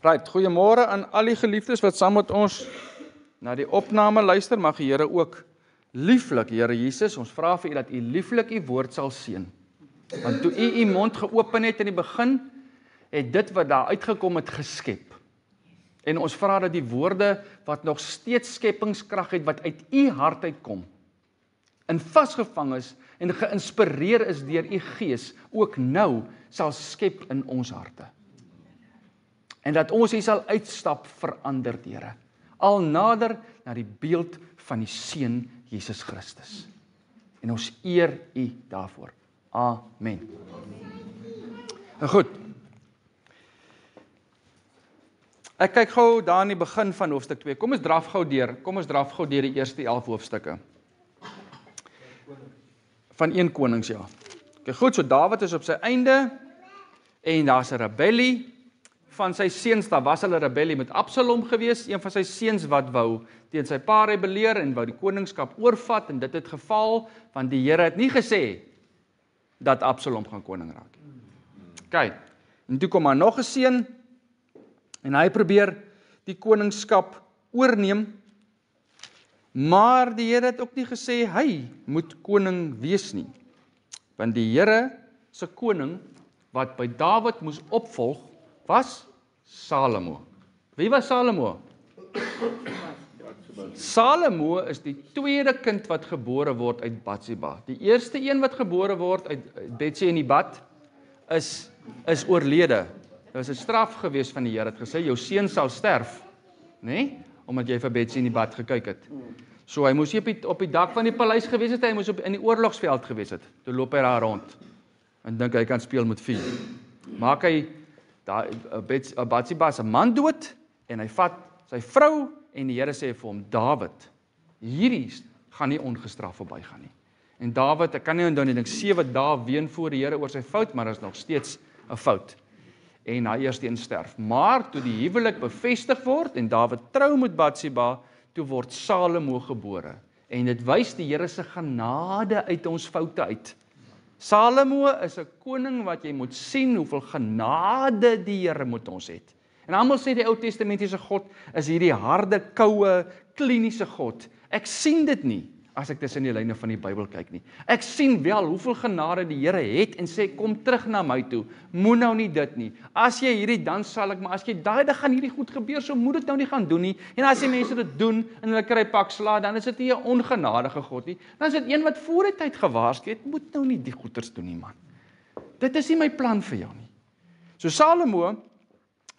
Right, goeiemôre aan al die geliefdes wat saam met ons na die opname luister. Mag die Here ook lieflik, Here Jesus, ons vra vir U dat U lieflik U woord sal seën. Want toe U mond geopen het in die begin, het dit wat daar uitgekom het geskep. En ons vra dat die woorde wat nog steeds skepingskrag het, wat uit U hart uitkom, en vasgevang is en geïnspireer is deur U Gees, ook nou sal skep in ons harte. En dat ons hier sal uitstap veranderd, Here. Al nader na die beeld van die Seun Jesus Christus. En ons eer U daarvoor. Amen. Nou goed. Ek kyk gou daar in die begin van hoofstuk 2. Kom ons draf gou deur die eerste 11 hoofstukke. Van 1 Konings, ja. Kyk goed, so Dawid is op sy einde, en daar's 'n rebellie van sy seuns. Daar was 'n rebellie met Absalom gewees, een van sy seuns wat wou teen sy pa rebelleer en wou die koningskap oorvat, en dit het geval, want die Here het nie gesê dat Absalom gaan koning raak. Kyk, en toe kom maar nog 'n seun, en hy probeer die koningskap oorneem, maar die Here het ook nie gesê hy moet koning wees nie, want die Here se koning wat by Dawid moes opvolg was Salomo. Wie was Salomo? Salomo is die tweede kind wat gebore word uit Batsheba. Die eerste een wat gebore word uit Betsy en die Bad is oorlede. Dit was 'n straf gewees van die Here. Het gesê jou seun sal sterf, nê? Omdat jy vir Betsy en die Bad gekyk het. So hy moes op die dak van die paleis gewees het, hy moes in die oorlogsveld gewees het. Toe loop hy daar rond en dink hy kan speel met vuur. Maak hy Batsheba se man dood, en hy vat sy vrou, en die Here sê vir hom, Dawid, hierdie gaan nie ongestraf verbygaan nie. En Dawid, ek kan nie onthou nie, dink 7 dae ween voor die Here oor sy fout, maar is nog steeds 'n fout. En hy eersteen sterf. Maar toe die huwelik bevestig word, en Dawid trou met Batsheba, toe word Salomo gebore. En dit wys die Here se genade uit ons foute uit. Salomo is 'n koning wat jy moet sien hoeveel genade die Here met ons het. En almal sê die Ou Testamentiese God is hierdie harde, koue, kliniese God. Ek sien dit nie as ek tussen die lyne van die Bybel kyk nie. Ek sien wel hoeveel genade die Here het en sê kom terug na my toe. Moet nou nie dit nie. As jy hierdie dan sal ek, maar as jy daai dag gaan hierdie goed gebeur, so moet dit nou nie gaan doen nie. En as die mense dit doen en hulle kry pak slaag, dan is dit nie 'n ongenadige God nie. Dan is dit een wat voor die tyd gewaarsku het, moet nou nie die goeters doen nie, man. Dit is nie my plan vir jou nie. So Salomo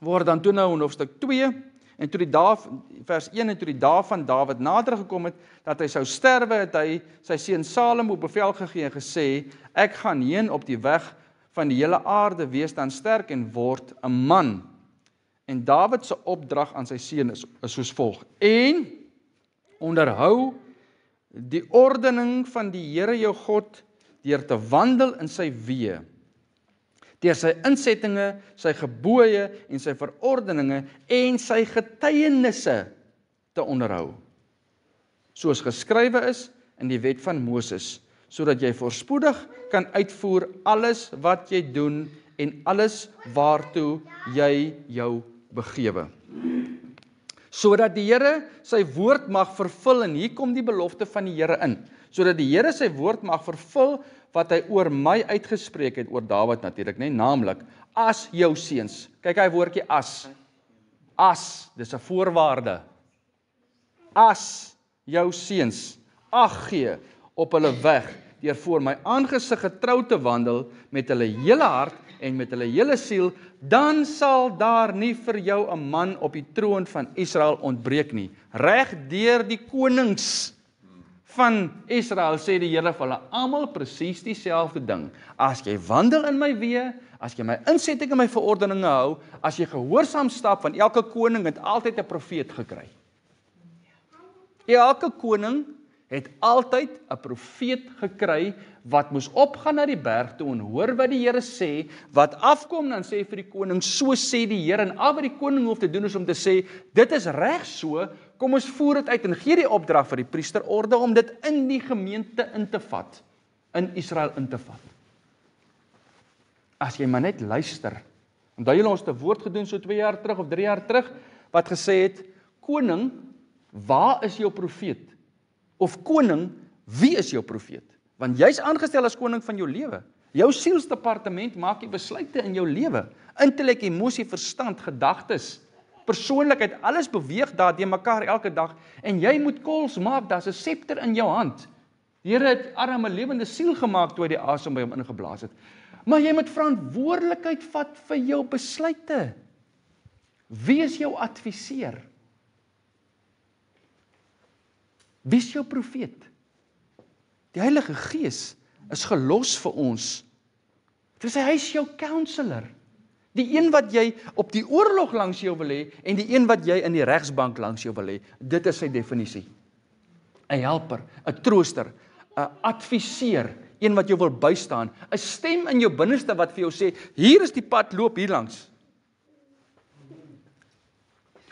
word dan toe nou in hoofstuk 2, en toe die dae, vers 1, en toe die dae van Dawid nader gekom het, dat hy sou sterwe, het hy sy seun Salomo bevel gegee en gesê, ek gaan heen op die weg van die hele aarde, wees dan sterk en word 'n man. En Dawid se opdrag aan sy seun is soos volg, en onderhou die ordening van die Here jou God, deur te wandel in sy weë, deur sy insettinge, sy gebooie en sy verordeninge en sy getuienisse te onderhou, soos geskrywe is in die wet van Moses, sodat jy voorspoedig kan uitvoer alles wat jy doen en alles waartoe jy jou begewe. Sodat die Here sy woord mag vervul, en hier kom die belofte van die Here in, sodat die Here sy woord mag vervul wat hy oor my uitgespreek het, oor Dawid natuurlik, nee, naamlik, as jou seuns. Kyk hy woordjie as, dis 'n voorwaarde. As jou seuns ag gee op hulle weg, deur voor my aangesig getrou te wandel met hulle hele hart en met hulle hele siel, dan sal daar nie vir jou 'n man op die troon van Israel ontbreek nie. Reg deur die konings van Israel sê die Here vir hulle almal presies dieselfde ding. As jy wandel in my weë, as jy my insettinge en my verordeninge hou, as jy gehoorsaam stap, want elke koning het altyd 'n profeet gekry. Elke koning het altyd 'n profeet gekry wat moes opgaan na die berg toe en hoor wat die Here sê, wat afkom dan sê vir die koning, so sê die Here, en al wat die koning hoef te doen is om te sê, dit is reg so, kom ons voer dit uit en gee die opdrag vir die priesterorde om dit in die gemeente in te vat, in Israel in te vat. As jy maar net luister Onthou julle ons het 'n woord gedoen so 2 jaar terug of 3 jaar terug, wat gesê het, koning, waar is jou profeet? Of koning, wie is jou profeet? Want jy's aangestel as koning van jou lewe. Jou sielsdepartement maak die besluite in jou lewe. Intellek, emosie, verstand, gedagtes, persoonlikheid, alles beweeg daar teen mekaar elke dag en jy moet calls maak, daar's 'n scepter in jou hand. Die Here het Adam 'n lewende siel gemaak toe hy die asem by hom ingeblaas het. Maar jy moet verantwoordelikheid vat vir jou besluite. Wie is jou adviseur? Wie is jou profeet? Die Heilige Gees is gelos vir ons. Dit sê hy is jou counselor. Die een wat jy op die oorlog langs jou wil hê en die een wat jy in die regsbank langs jou wil hê. Dit is sy definisie. 'n helper, 'n trooster, 'n adviseur, een wat jou wil bystaan, 'n stem in jou binneste wat vir jou sê, hier is die pad, loop hier langs.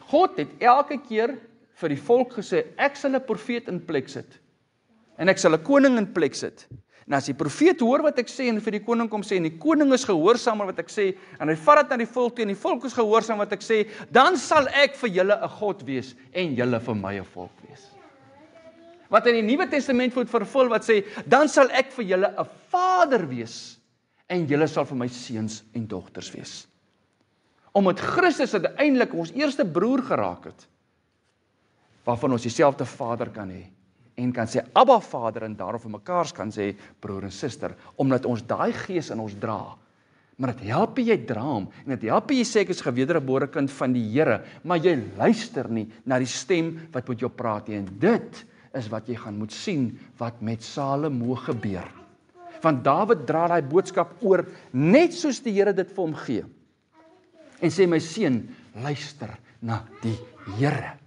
God het elke keer vir die volk gesê, ek sal 'n profeet in plek sit, en ek sal 'n koning in plek sit. En as die profeet hoor wat ek sê en vir die koning kom sê, en die koning is gehoorsaam aan wat ek sê, en hy vat dit na die volk toe, en die volk is gehoorsaam wat ek sê, dan sal ek vir julle 'n God wees, en julle vir my 'n volk wees. Wat in die Nuwe Testament moet vervul wat sê, dan sal ek vir julle 'n vader wees, en julle sal vir my seuns en dogters wees. Omdat Christus uiteindelik ons eerste broer geraak het, waarvan ons dieselfde vader kan hê, en kan sê, Abba Vader, en daarom vir mekaar kan sê, broer en suster, omdat ons daai gees in ons dra. Maar dit help jy dra hom, en dit help jy sê, ek is gewedergebore kind van die Here, maar jy luister nie na die stem wat met jou praat nie, en dit is wat jy gaan moet sien, wat met Salomo gebeur. Want Dawid dra daai boodskap oor, net soos die Here dit vir hom gee. En sê, my seun, luister na die Here.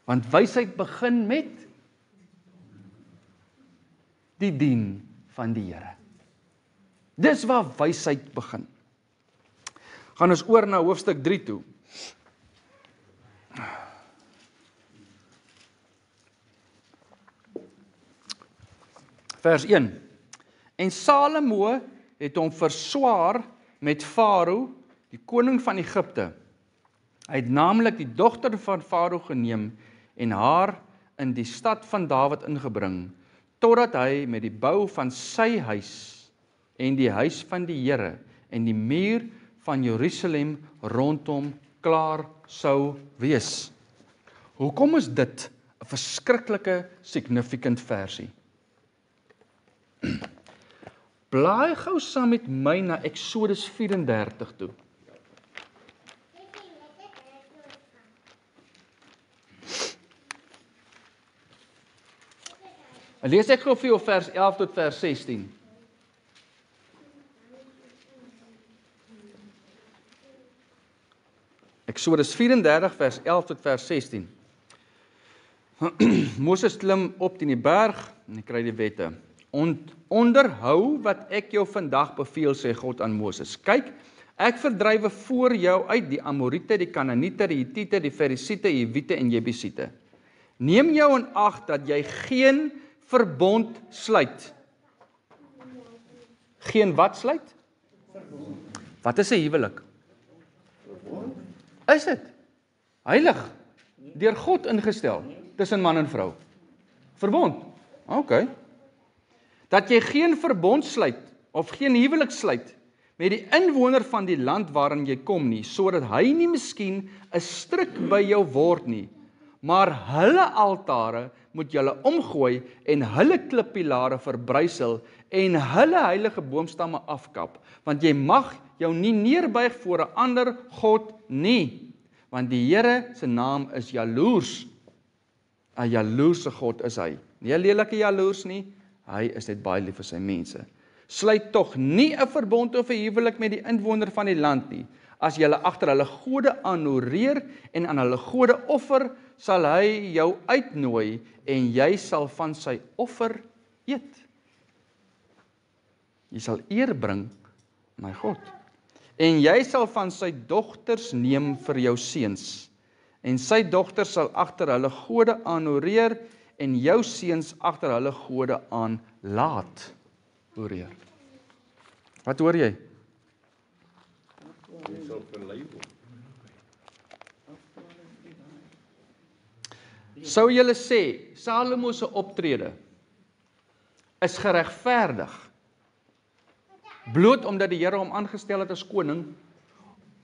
Want wysheid begin met die dien van die Here. Dis waar wysheid begin. Gaan ons oor na hoofstuk 3 toe. Vers 1. En Salomo het hom verswaar met Farao, die koning van Egipte. Hy het naamlik die dogter van Farao geneem en haar in die stad van Dawid ingebring, totdat hy met die bou van sy huis en die huis van die Here en die muur van Jerusalem rondom klaar sou wees. Hoekom is dit 'n verskriklike significant versie? Blaai gou saam met my na Eksodus 34 toe. Lees ek gou vir jou vers 11 tot vers 16. Eksodus 34 vers 11 tot vers 16. Moses klim op teen die berg en hy kry die wette. Onderhou wat ek jou vandag beveel, sê God aan Moses. Kyk, ek verdrywe voor jou uit die Amorite, die Kanaaniete, die Hittite, die Ferisiete, die Hiwite en Jebusiete. Neem jou in ag dat jy geen verbond sluit. Geen wat sluit? Verbond. Wat is 'n huwelik? Verbond. Is dit heilig, deur God ingestel, tussen man en vrou? Verbond. OK. Dat jy geen verbond sluit, of geen huwelik sluit, met die inwoner van die land waarin jy kom nie, sodat hy nie miskien 'n struik by jou word nie, maar hulle altare moet julle omgooi en hulle klippilare verbrysel en hulle heilige boomstamme afkap, want jy mag jou nie neerbuig voor 'n ander God nie, want die Here se naam is jaloers. 'n Jaloerse God is hy. Nie 'n lelike jaloers nie, hy is net baie lief vir sy mense. Sluit tog nie 'n verbond of 'n huwelik met die inwoner van die land nie. As jy agter hulle gode aanhoreer en aan hulle gode offer, sal hy jou uitnooi en jy sal van sy offer eet. Jy sal eer bring aan my God. En jy sal van sy dogters neem vir jou seuns. En sy dogters sal agter hulle gode aanhoreer en jou seuns agter hulle gode aan laat horeer. Wat hoor jy? Sou julle sê, Salomo se optrede is geregverdig, bloot omdat die Here hom aangestel het as koning,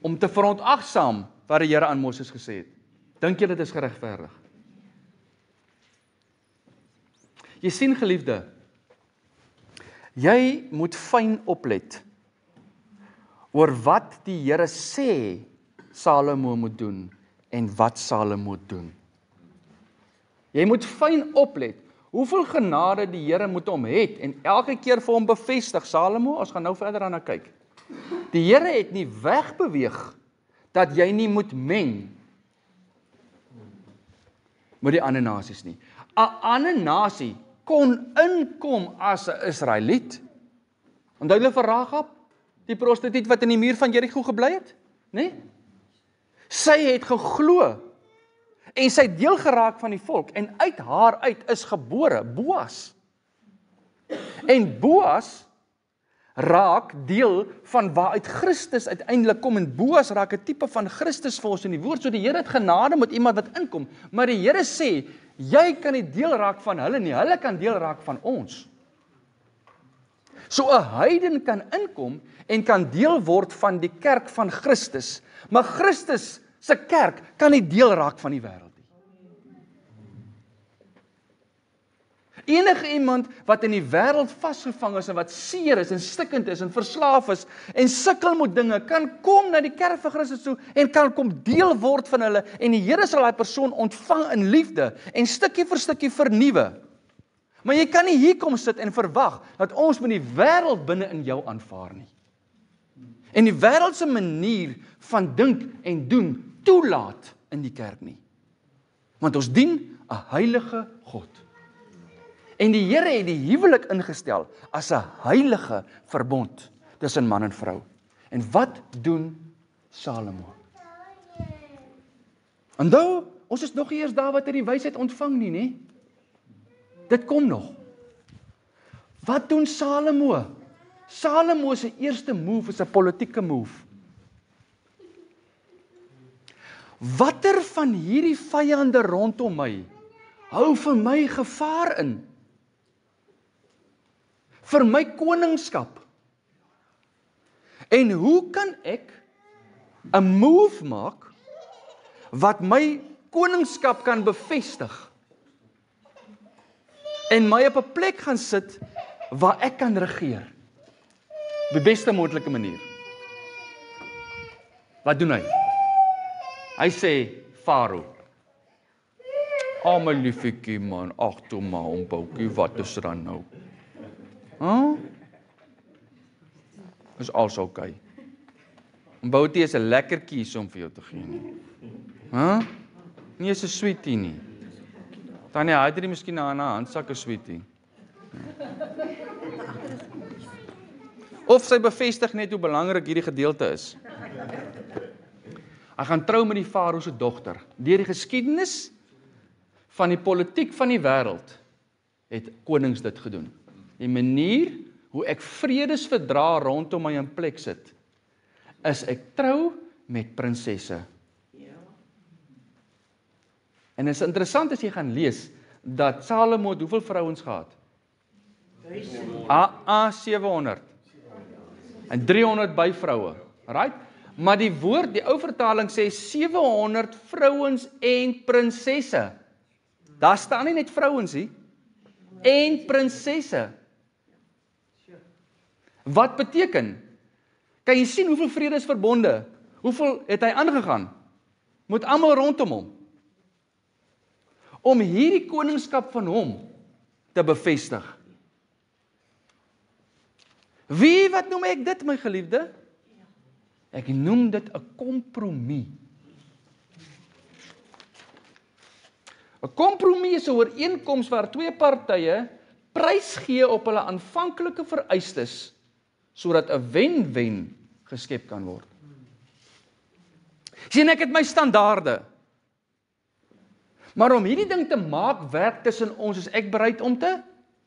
om te verontagsaam wat die Here aan Moses gesê het. Dink jy dit is geregverdig? Jy sien geliefde, jy moet fyn oplet oor wat die Here sê Salomo moet doen en wat Salomo doen. Jy moet fyn oplet hoeveel genade die Here moet hom het en elke keer vir hom bevestig. Salomo, ons gaan nou verder daarna kyk. Die Here het nie wegbeweeg dat jy nie moet meng met die ander nasies nie. 'n ander nasie kon inkom as 'n Israeliet. Onthou julle vir Rahab, die prostituut wat in die muur van Jerigo gebly het? Nee? Sy het geglo en sy het deel geraak van die volk en uit haar uit is gebore Boas. En Boas raak deel van waaruit Christus uiteindelik kom en Boas raak 'n tipe van Christus vir ons in die woord. So die Here het genade met iemand wat inkom, maar die Here sê jy kan nie deel raak van hulle nie, hulle kan deel raak van ons. So 'n heiden kan inkom en kan deel word van die kerk van Christus, maar Christus se kerk kan nie deel raak van die wêreld nie. Enige iemand wat in die wêreld vasgevang is en wat seer is en stikkend is en verslaaf is en sukkel met dinge, kan kom na die kerk van Christus toe en kan kom deel word van hulle en die Here sal daai persoon ontvang in liefde en stukkie vir stukkie vernuwe. Maar jy kan nie hier kom sit en verwag dat ons met die wêreld binne in jou aanvaar nie. En die wêreldse manier van dink en doen toelaat in die kerk nie. Want ons dien 'n heilige God. En die Here het die huwelik ingestel as 'n heilige verbond tussen man en vrou. En wat doen Salomo? Onthou, ons is nog nie eers daar wat hy die wysheid ontvang nie, né? Dit kom nog. Wat doen Salomo? Salomo se eerste move is 'n politieke move. Watter van hierdie vyande rondom my hou vir my gevaar in? Vir my koningskap. En hoe kan ek 'n move maak wat my koningskap kan bevestig en my op 'n plek gaan sit waar ek kan regeer op die beste moontlike manier? Wat doen hy? Hy sê, Farao, my liefiekie man, ag toe maar omboukie, wat is dan nou? Is alles oké. Omboutie is 'n lekker kies om vir jou te gee nie. Nie is 'n sweetie nie. Tanya, hy het dit miskien na 'n handsak 'n sweetie. Of sy bevestig net hoe belangrik hierdie gedeelte is. Hy gaan trou met die Farao se dogter. Deur die geskiedenis van die politiek van die wêreld het konings dit gedoen. Die manier hoe ek vredesverdrae rondom my in plek sit, is ek trou met prinsesse. En dit is interessant as jy gaan lees, dat Salomo het hoeveel vrouens gehad? 700. En 300 byvroue. Right? Maar die woord, die ou vertaling sê 700 vrouens en prinsesse. Daar staan nie net vrouens nie, en prinsesse. Wat beteken? Kan jy sien hoeveel vredesverbonde, hoeveel het hy aangegaan? Met almal rondom hom. Om hierdie koningskap van hom te bevestig. Wat noem ek dit, my geliefde? Ek noem dit 'n kompromie. 'n Kompromie is 'n ooreenkoms waar twee partye prys gee op hulle aanvanklike vereistes, sodat 'n wen-wen geskep kan word. Sien, ek het my standaarde. Maar om hierdie ding te maak werk tussen ons, is ek bereid om te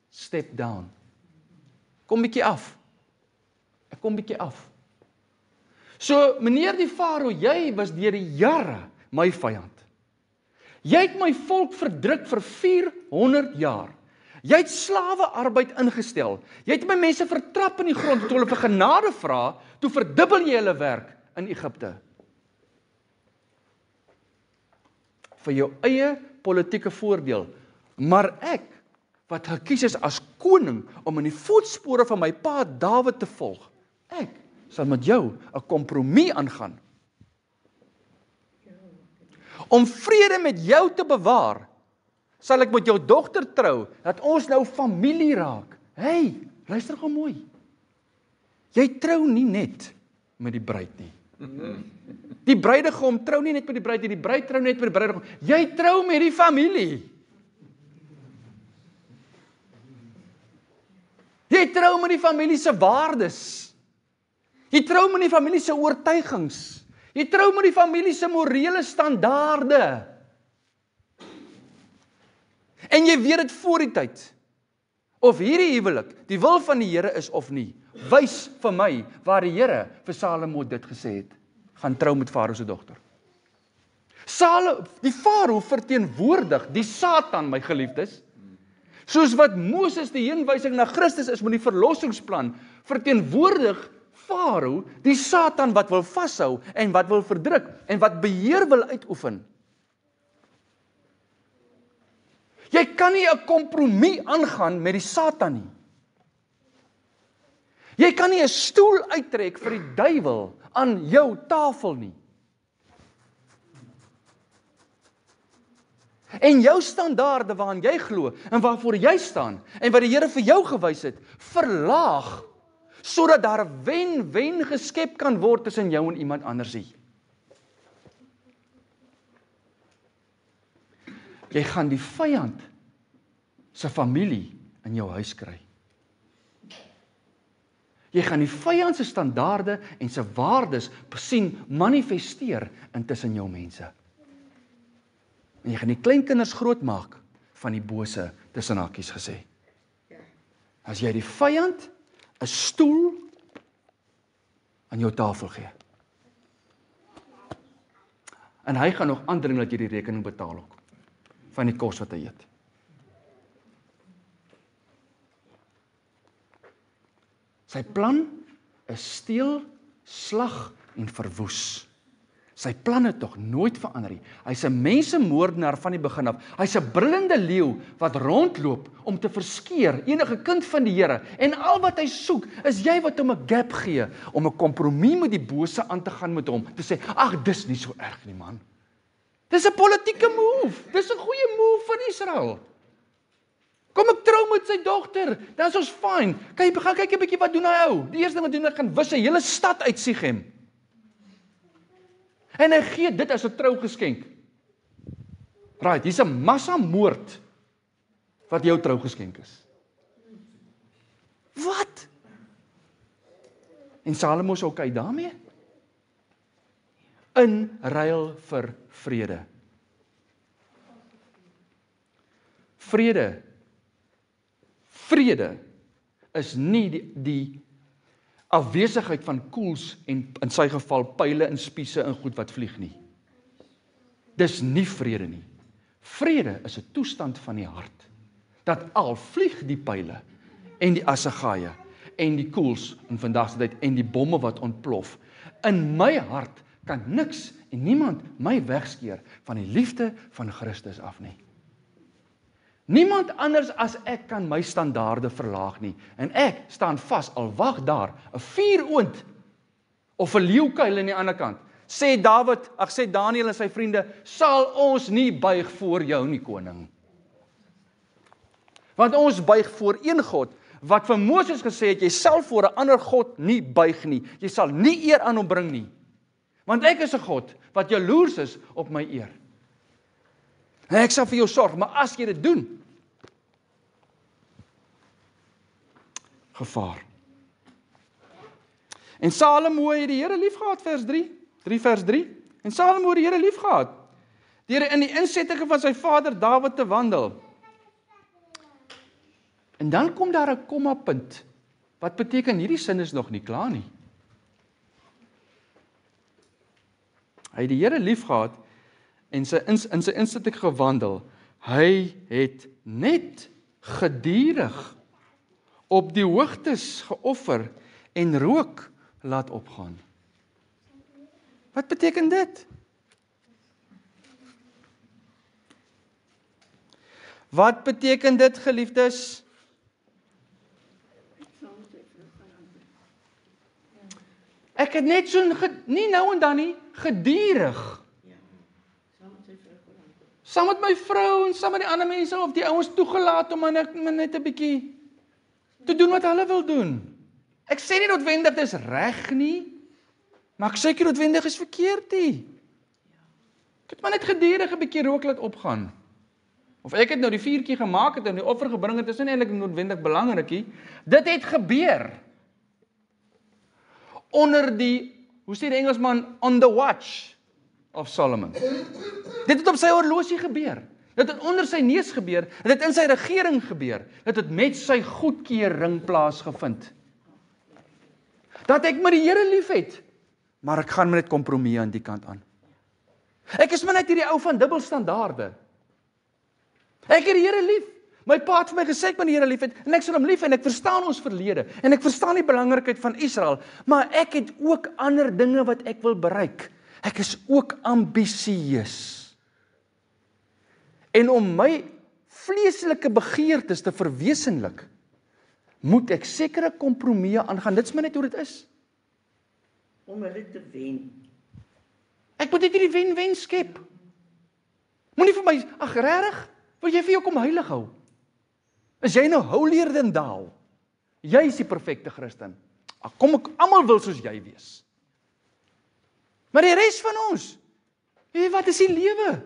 step down. Kom bietjie af. Ek kom bietjie af. So, meneer die Farao, jy was deur die jare my vyand. Jy het my volk verdruk vir 400 jaar. Jy het slawearbeid ingestel. Jy het my mense vertrap in die grond, toe hulle vir genade vra, toe verdubbel jy hulle werk in Egipte. Vir jou eie politieke voordeel. Maar ek, wat gekies is as koning, om in die voetspore van my pa Dawid te volg, ek sal met jou 'n kompromie aangaan. Om vrede met jou te bewaar, sal ek met jou dogter trou, dat ons nou familie raak. Hey, luister gou mooi. Jy trou nie net met die bruid nie. Die bruidegom trou nie net met die bruid nie, die bruid trou net met die bruidegom. Jy trou met die familie. Jy trou met die familie se waardes. Jy trou met die familie se oortuigings. Jy trou met die familie se morele standaarde. En jy weet dit voor die tyd. Of hierdie huwelik die wil van die Here is of nie. Wys vir my waar die Here vir Salomo dit gesê het. Gaan trou met Farao se dogter. Die Farao verteenwoordig die Satan, my geliefdes. Soos wat Moses die heenwysing na Christus is met die verlossingsplan, verteenwoordig Farao die Satan wat wil vashou en wat wil verdruk en wat beheer wil uitoefen. Jy kan nie 'n kompromie aangaan met die Satan nie. Jy kan nie 'n stoel uittrek vir die duiwel aan jou tafel nie. En jou standaarde waaraan jy glo en waarvoor jy staan en wat die Here vir jou gewys het, verlaag sodat daar 'n wen-wen geskep kan word tussen jou en iemand andersie. Jy gaan die vyand se familie in jou huis kry. Jy gaan die vyand se standaarde en se waardes sien manifesteer intussen jou mense. En jy gaan die kleinkinders grootmaak van die bose, tussen hakies gesê. As jy die vyand 'n stoel aan jou tafel gee. En hy gaan nog aandring dat jy die rekening betaal ook, van die kos wat hy eet. Sy plan is steel, slag en verwoes. Sy plan het tog nooit verander nie. Hy's 'n mensemoordenaar van die begin af. Hy's 'n brullende leeu wat rondloop om te verskeer enige kind van die Here. En al wat hy soek, is jy wat hom 'n gap gee om 'n kompromie met die bose aan te gaan met hom. Te sê, ag, dis nie so erg nie, man. Dis 'n politieke move. Dis 'n goeie move van Israel. Kom ek trou met sy dogter, dan is ons fine. Gaan kyk 'n bietjie wat doen hy ou. Die eerste ding wat doen hy gaan wis 'n hele stad uit Sichem. En hy gee dit as 'n trougeskenk. Right, hier's 'n massamoord wat jou trougeskenk is. Wat? En Salomo is okay daarmee? In ruil vir vrede. Vrede is nie die afwesigheid van koels en in sy geval pile en spiese en goed wat vlieg nie. Dis nie vrede nie. Vrede is 'n toestand van die hart. Dat al vlieg die pile en die assegaaie en die koels in vandag se tyd en die bomme wat ontplof, in my hart kan niks en niemand my wegskeer van die liefde van Christus af nie. Niemand anders as ek kan my standaarde verlaag nie. En ek staan vas, al wag daar 'n vuuroond of 'n leeukuil aan die ander kant. Sê Daniël en sy vriende, sal ons nie buig voor jou nie, koning. Want ons buig voor een God, wat vir Moses gesê het, jy sal voor 'n ander God nie buig nie. Jy sal nie eer aan hom bring nie. Want ek is 'n God wat jaloers is op my eer. En ek sal vir jou sorg, maar as jy dit doen, gevaar. En Salomo het die Here liefgehad, vers 3 vers 3. En Salomo het die Here liefgehad, deur in die insettinge van sy vader Dawid te wandel. En dan kom daar 'n kommapunt, wat beteken hierdie sin is nog nie klaar nie. Hy het die Here lief gehad en in sy instelling gewandel. Hy het net gedurig op die hoogtes geoffer en rook laat opgaan. Wat beteken dit? Wat beteken dit, geliefdes? Ek het net so, nie nou en dan nie, gedurig. Saam met my vrou en saam met die ander mense of die ouens toegelaat om net 'n bietjie te doen wat hulle wil doen. Ek sê nie noodwendig dit is reg nie, maar ek sê nie noodwendig is verkeerd nie. Ek het maar net gedurig 'n bietjie rook laat opgaan. Of ek het nou die vuurtjie gemaak het en die offer gebring het, is nie eintlik noodwendig belangrik nie. Dit het gebeur. Onder die, hoe sê die Engelsman, on the watch of Solomon. Dit het op sy horlosie gebeur. Dit het onder sy neus gebeur. Dit het in sy regering gebeur. Dit het met sy goedkeuring plaasgevind. Dat ek met die Here lief het, maar ek gaan met net kompromie aan die kant aan. Ek is maar net hierdie ou van dubbelstandaarde. Ek het die Here lief. My pa het vir my gesê ek moet die Here lief het, en ek sal hom lief hê, en ek verstaan ons verlede, en ek verstaan die belangrikheid van Israel, maar ek het ook ander dinge wat ek wil bereik. Ek is ook ambisieus. En om my vleeslike begeertes te verwesenlik, moet ek sekere kompromieë aangaan. Dit is maar net hoe dit is. Om hulle te wen. Ek moet net hierdie wen-wen skep. Moenie vir my, ag regtig, wil jy vir jou kom heilig hou? Is jy nou holier than thou? Jy is die perfekte Christen. Ag, kom ek, almal wil soos jy wees. Maar die res van ons, wat is die lewe?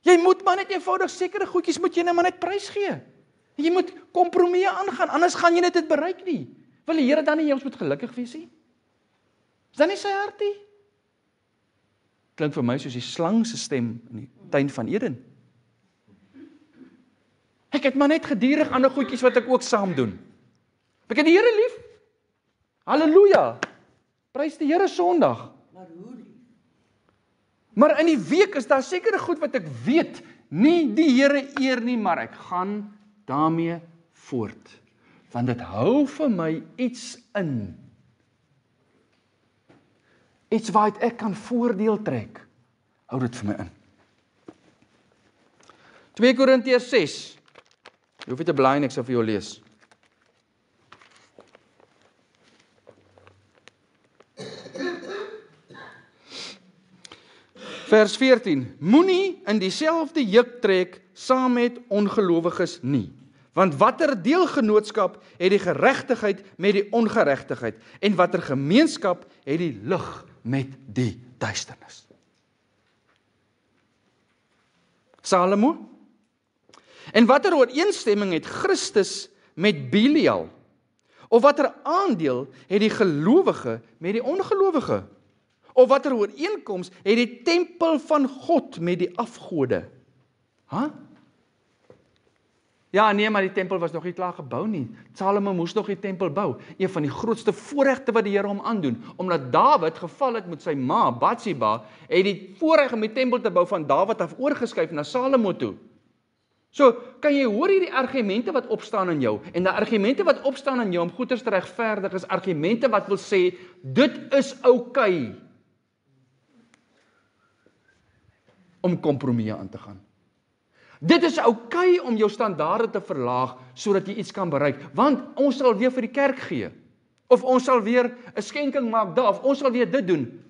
Jy moet maar net eenvoudig sekere goedjies moet jy nou maar net prys gee. Jy moet kompromieë aangaan, anders gaan jy net dit bereik nie. Wil die Here dan nie ons moet gelukkig wees nie? Is dat nie sy hart nie? Klink vir my soos die slang se stem in die tuin van Eden. Ek het maar net gedurig ander goedjies wat ek ook saam doen. Ek het die Here lief. Halleluja. Prys die Here Sondag. Maar hoe lief? Maar in die week is daar sekere goed wat ek weet, nie die Here eer nie, maar ek gaan daarmee voort. Want dit hou vir my iets in. Iets waaruit ek kan voordeel trek. Hou dit vir my in. 2 Korintiërs 6. Jy hoef nie te blaai nie, ek sal vir jou lees. Vers 14. Moenie in dieselfde juk trek saam met ongelowiges nie. Want watter deelgenootskap het die geregtigheid met die ongeregtigheid? En watter gemeenskap het die lig met die duisternis? Salomo? En watter ooreenstemming het Christus met Belial? Of watter aandeel het die gelowige met die ongelowige? Of watter ooreenkoms het die tempel van God met die afgode? Ja, nee, maar die tempel was nog nie klaar gebou nie. Salomo moes nog die tempel bou. Een van die grootste voorregte wat die Here hom aandoen, omdat Dawid geval het met sy ma, Batsheba, het die voorreg om die tempel te bou van Dawid af oorgeskuif na Salomo toe. So, kan jy hoor hierdie argumente wat opstaan in jou, en die argumente wat opstaan in jou om goeders te regverdig, is argumente wat wil sê, dit is oukei om kompromieë aan te gaan. Dit is oukei om jou standaarde te verlaag, sodat jy iets kan bereik, want ons sal weer vir die kerk gee, of ons sal weer 'n skenking maak daar, of ons sal weer dit doen.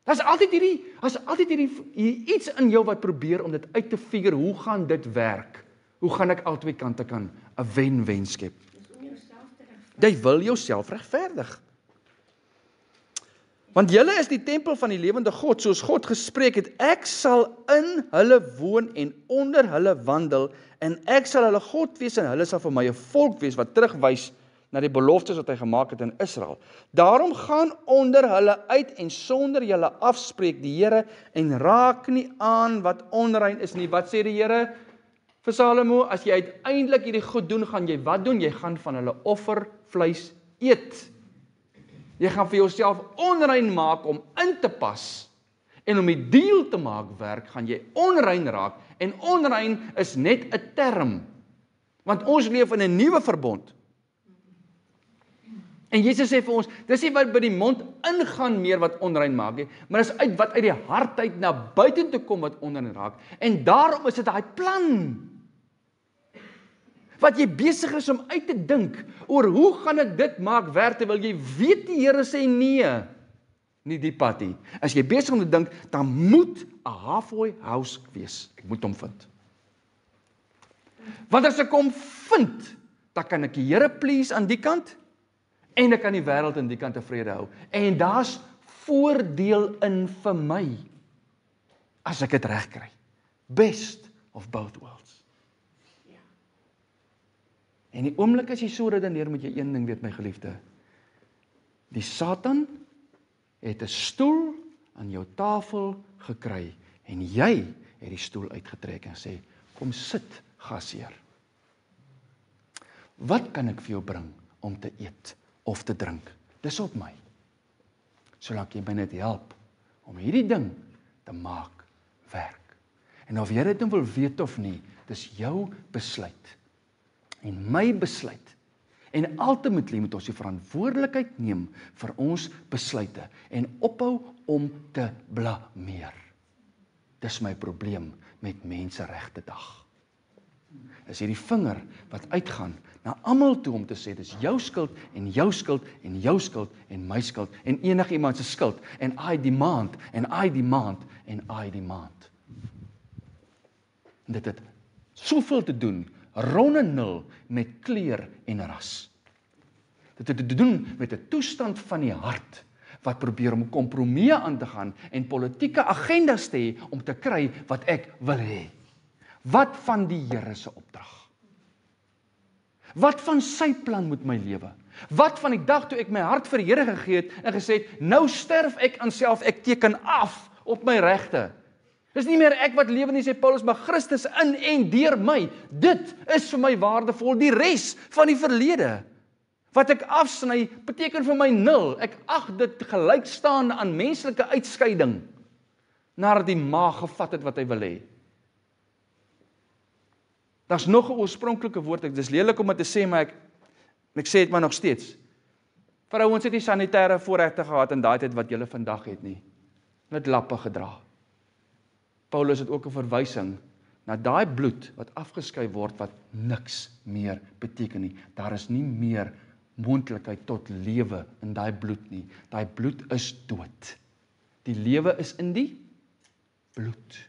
Daar's altyd hierdie iets in jou wat probeer om dit uit te figure, hoe gaan dit werk? Hoe gaan ek albei kante kan 'n wen-wen skep? Jy wil jouself regverdig. Want julle is die tempel van die lewende God, soos God gespreek het, ek sal in hulle woon en onder hulle wandel, en ek sal hulle God wees, en hulle sal vir my 'n volk wees, wat terugwys na die beloftes wat hy gemaak het in Israel. Daarom gaan onder hulle uit en sonder julle afspreek die Here, en raak nie aan wat onrein is nie. Wat sê die Here vir Salomo? As jy uiteindelik hierdie goed doen, gaan jy wat doen? Jy gaan van hulle offervleis eet. Jy gaan vir jouself onrein maak om in te pas, En om die deal te maak werk, gaan jy onrein raak, en onrein is net 'n term, want ons leef in 'n nuwe verbond. En Jesus sê vir ons, dis nie wat by die mond ingaan meer wat onrein maak nie, maar dis uit wat uit die hart uit na buite toe kom wat onrein raak. En daarom is dit daai plan wat jy besig is om uit te dink oor hoe gaan ek dit maak werk, terwyl jy weet die Here sê nee, nie die pad nie. As jy besig om te dink, dan moet 'n halfway house wees. Ek moet hom vind. Want as ek hom vind, dan kan ek die Here please aan die kant, en ek kan die wêreld aan die kant tevrede hou. En daar's voordeel in vir my, as ek dit reg kry. Best of both worlds. En die oomblik as jy so redeneer, moet jy een ding weet, my geliefde. Die Satan het 'n stoel aan jou tafel gekry, en jy het die stoel uitgetrek en sê, kom sit, gasheer. Wat kan ek vir jou bring om te eet of te drink? Dis op my. Solank jy my net help om hierdie ding te maak werk. En of jy dit wil weet of nie, dis jou besluit. En my besluit. En ultimately moet ons die verantwoordelikheid neem vir ons besluite en ophou om te blameer. Dis my probleem met Menseregte Dag. Is hierdie vinger wat uitgaan na almal toe om te sê, dis jou skuld en jou skuld en jou skuld en my skuld en enige iemand se skuld en I demand en I demand en I demand. En dit het soveel te doen, ronde nul met kleur en ras. Dit het te doen met 'n toestand van die hart wat probeer om kompromieë aan te gaan en politieke agendas te hê om te kry wat ek wil hê. Wat van die Here se opdrag? Wat van sy plan met my lewe? Wat van die dag toe ek my hart vir die Here gegee het en gesê het, nou sterf ek aan self, ek teken af op my regte. Dis nie meer ek wat lewe nie, sê Paulus, maar Christus in en deur my. Dit is vir my waardevol. Die res van die verlede wat ek afsny, beteken vir my nul. Ek ag dit gelykstaande aan menslike uitskeiding nadat die maag gevat het wat hy wil hê. Daar's nog 'n oorspronklike woord, ek dis lelik om dit te sê, maar ek sê dit maar nog steeds. Vrouens het nie sanitêre voorregte gehad in daai tyd wat julle vandag het nie. Net lappe gedra. Paulus het ook 'n verwysing na daai bloed wat afgeskei word wat niks meer beteken nie. Daar is nie meer moontlikheid tot lewe in daai bloed nie. Daai bloed is dood. Die lewe is in die bloed.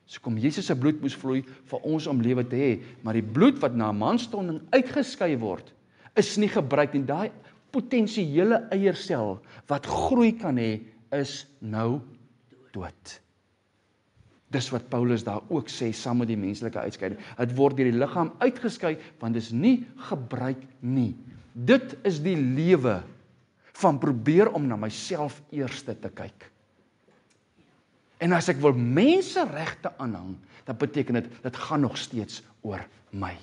So kom Jesus se bloed moes vloei vir ons om lewe te hê, maar die bloed wat na 'n manstonding uitgeskei word, is nie gebruik nie. Daai potensiële eiersel wat groei kan hê, is nou dood. Dis wat Paulus daar ook sê, saam met die menslike uitskeiding. Dit word deur die liggaam uitgeskei, want dit is nie gebruik nie. Dit is die lewe van probeer om na myself eerste te kyk. En as ek wil menseregte aanhang, dan beteken dit gaan nog steeds oor my.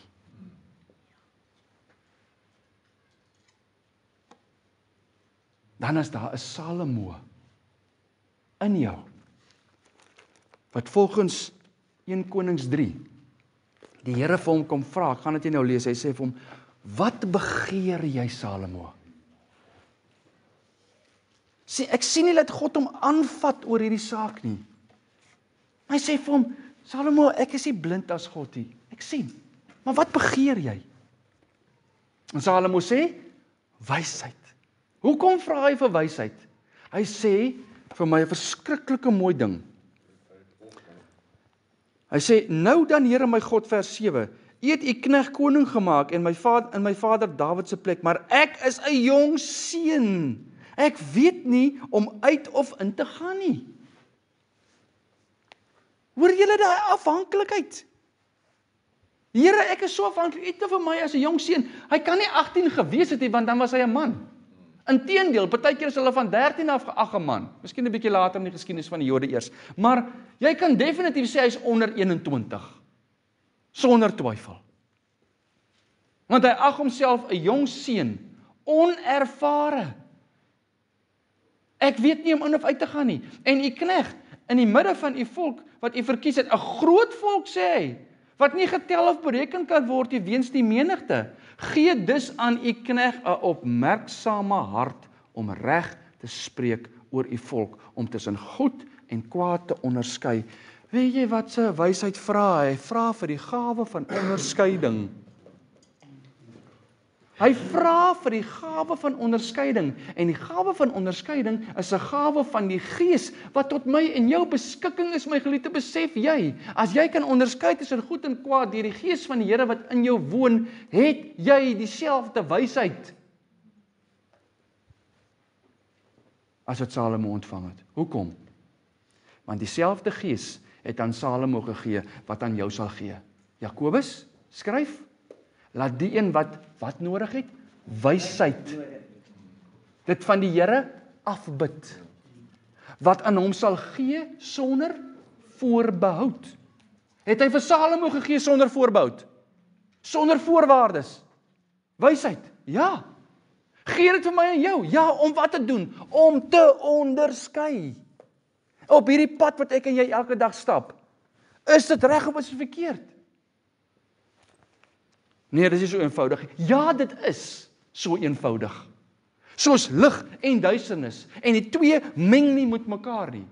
Dan is daar 'n Salomo in jou, wat volgens 1 Konings 3, die Here vir hom kom vra, ek gaan dit nou lees, hy sê vir hom, wat begeer jy, Salomo? Ek sien nie dat God hom aanvat oor hierdie saak nie. Hy sê vir hom, Salomo, ek is nie blind as God nie, ek sien, maar wat begeer jy? En Salomo sê, wysheid. Hoekom vra hy vir wysheid? Hy sê, vir my 'n verskriklike mooi ding. Hy sê, nou dan Here my God, vers 7, U het U knegt koning gemaak en my vader Dawid se plek, maar ek is 'n jong seun. Ek weet nie om uit of in te gaan nie. Hoor julle daai afhanklikheid? Here, ek is so afhanklik, eet vir my as 'n jong seun. Hy kan nie 18 gewees het nie, want dan was hy 'n man. Inteendeel, partykeer is hulle van 13 af 'n man. Miskien 'n bietjie later in die geskiedenis van die Jode eers. Maar jy kan definitief sê hy is onder 21. Sonder twyfel. Want hy ag homself 'n jong seun, onervare. Ek weet nie om in of uit te gaan nie. En U knegt, in die midde van u volk wat u verkies het, 'n groot volk sê hy, wat nie getel of bereken kan word nie weens die menigte. Gee dus aan u knegt 'n opmerksame hart om reg te spreek oor u volk, om tussen goed en kwaad te onderskei. Weet jy wat sy wysheid vra? Hy vra vir die gawe van onderskeiding. Hy vra vir die gawe van onderskeiding, en die gawe van onderskeiding is 'n gawe van die Gees, wat tot my en jou beskikking is, my geliefde, besef jy, as jy kan onderskei tussen goed en kwaad, deur die Gees van die Here wat in jou woon, het jy dieselfde wysheid as wat Salomo ontvang het. Hoekom? Want dieselfde Gees het aan Salomo gegee, wat aan jou sal gee. Jakobus, skryf, laat die een wat nodig het? Wysheid. Dit van die Here afbid. Wat aan hom sal gee sonder voorbehoud. Het hy vir Salomo gegee sonder voorbehoud? Sonder voorwaardes? Wysheid? Ja. Gee dit vir my en jou? Ja, om wat te doen? Om te onderskei. Op hierdie pad wat ek en jy elke dag stap. Is dit reg of is dit verkeerd? Nee, dit is nie so eenvoudig. Ja, dit is so eenvoudig. Soos lig en duisternis. En die twee meng nie met mekaar nie.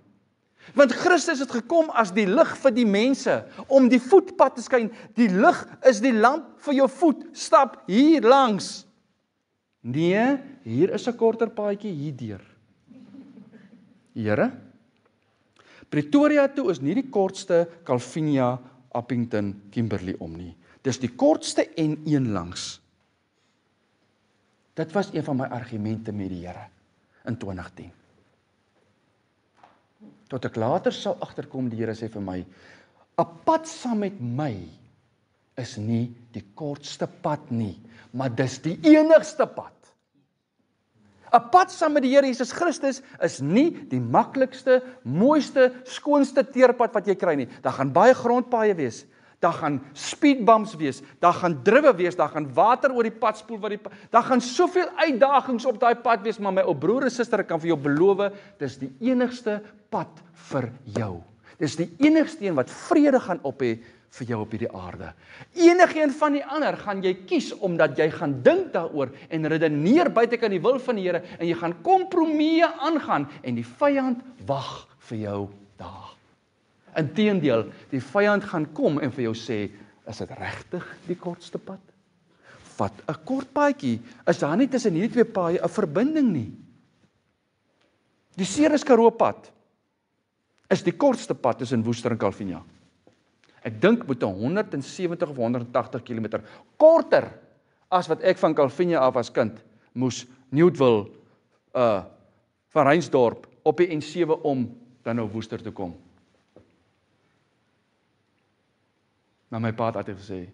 Want Christus het gekom as die lig vir die mense, om die voetpad te skyn. Die lig is die lamp vir jou voet. Stap hier langs. Nee, hier is 'n korter paadjie hierdeur. Here, Pretoria toe is nie die kortste Calvinia, Appington, Kimberley om nie. Dis die kortste en een langs. Dit was een van my argumente met die Here in 2010. Tot ek later sou agterkom, die Here sê vir my, 'n pad saam met my is nie die kortste pad nie, maar dis die enigste pad. 'n Pad saam met die Here Jesus Christus is nie die maklikste, mooiste, skoonste teerpad wat jy kry nie. Daar gaan baie grondpaaie wees. Daar gaan speedbumps wees, daar gaan druwe wees, daar gaan water oor die pad spoel, daar gaan soveel uitdagings op daai pad wees, maar my ou broer en suster, ek kan vir jou beloof, dis die enigste pad vir jou. Dis die enigste een wat vrede gaan op hê vir jou op hierdie aarde. Enigeen van die ander gaan jy kies, omdat jy gaan dink daaroor en redeneer buite kan die wil van die Here, en jy gaan kompromieë aangaan, en die vyand wag vir jou daar. Inteendeel, die vyand gaan kom en vir jou sê, is dit regtig die kortste pad? Vat 'n kort paadjie, is daar nie tussen hierdie twee paaie 'n verbinding nie. Die Ceres Karoo pad is die kortste pad tussen Woester en Calvinia. Ek dink moet 170 of 180 km korter as wat ek van Calvinia af as kind moes Newtville, van Reinsdorp op die N7 om dan nou Woester toe kom. Maar my pa het altyd gesê,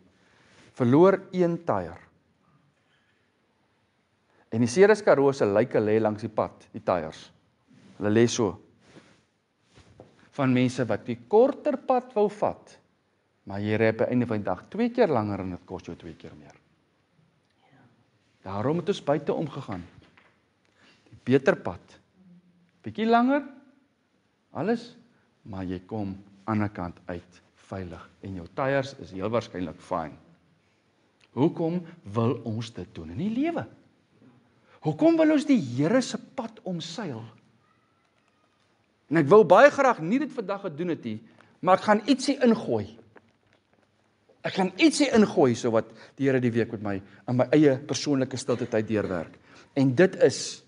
verloor een tyre. En die Ceres Karoo se lyke lê langs die pad, die tyres. Hulle lê so. Van mense wat die korter pad wou vat, maar jy ry op die einde van die dag 2 keer langer en dit kos jou 2 keer meer. Daarom het ons buite omgegaan. Die beter pad. Bietjie langer, alles, maar jy kom aan die kant uit veilig en jou tyres is heel waarskynlik fyn. Hoekom wil ons dit doen in die lewe? Hoekom wil ons die Here se pad omseil? En ek wou baie graag nie dit vandag gedoen het nie, maar ek gaan ietsie ingooi. Ek gaan ietsie ingooi, so wat die Here die week met my, in my eie persoonlike stilte tyd deurwerk. En dit is,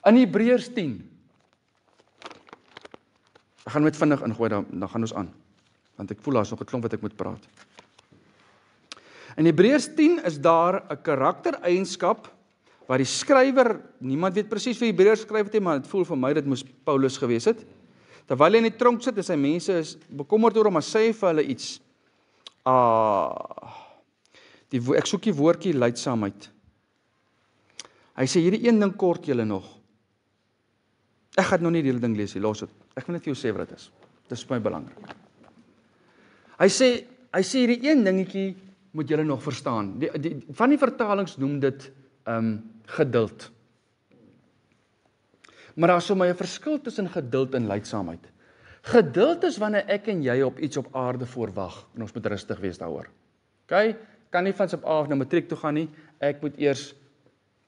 in Hebreërs 10, ek gaan met vinnig ingooi, dan gaan ons aan, want ek voel daar is nog 'n klomp wat ek moet praat. In Hebreërs 10 is daar 'n karaktereienskap, waar die skrywer, niemand weet presies wie Hebreërs skryf het, maar dit voel vir my, dit moes Paulus gewees het. Terwyl hy in die tronk sit, en sy mense is bekommerd oor hom, maar sê vir hulle iets. Ek soek die woordjie lydsaamheid. Hy sê, hierdie een ding kort julle nog. Ek gaan nou nie die hele ding lees, los het. Ek wil net vir jou sê wat dit is. Dit is vir my belangrik. Hy sê hierdie een dingetjie moet julle nog verstaan. Van die vertalings noem dit geduld. Maar daar is vir my 'n verskil tussen geduld en lydsaamheid. Geduld is wanneer ek en jy op iets op aarde voorwag en ons moet rustig wees daaroor. OK? Kan nie van op na matriek toe gaan nie. Ek moet eers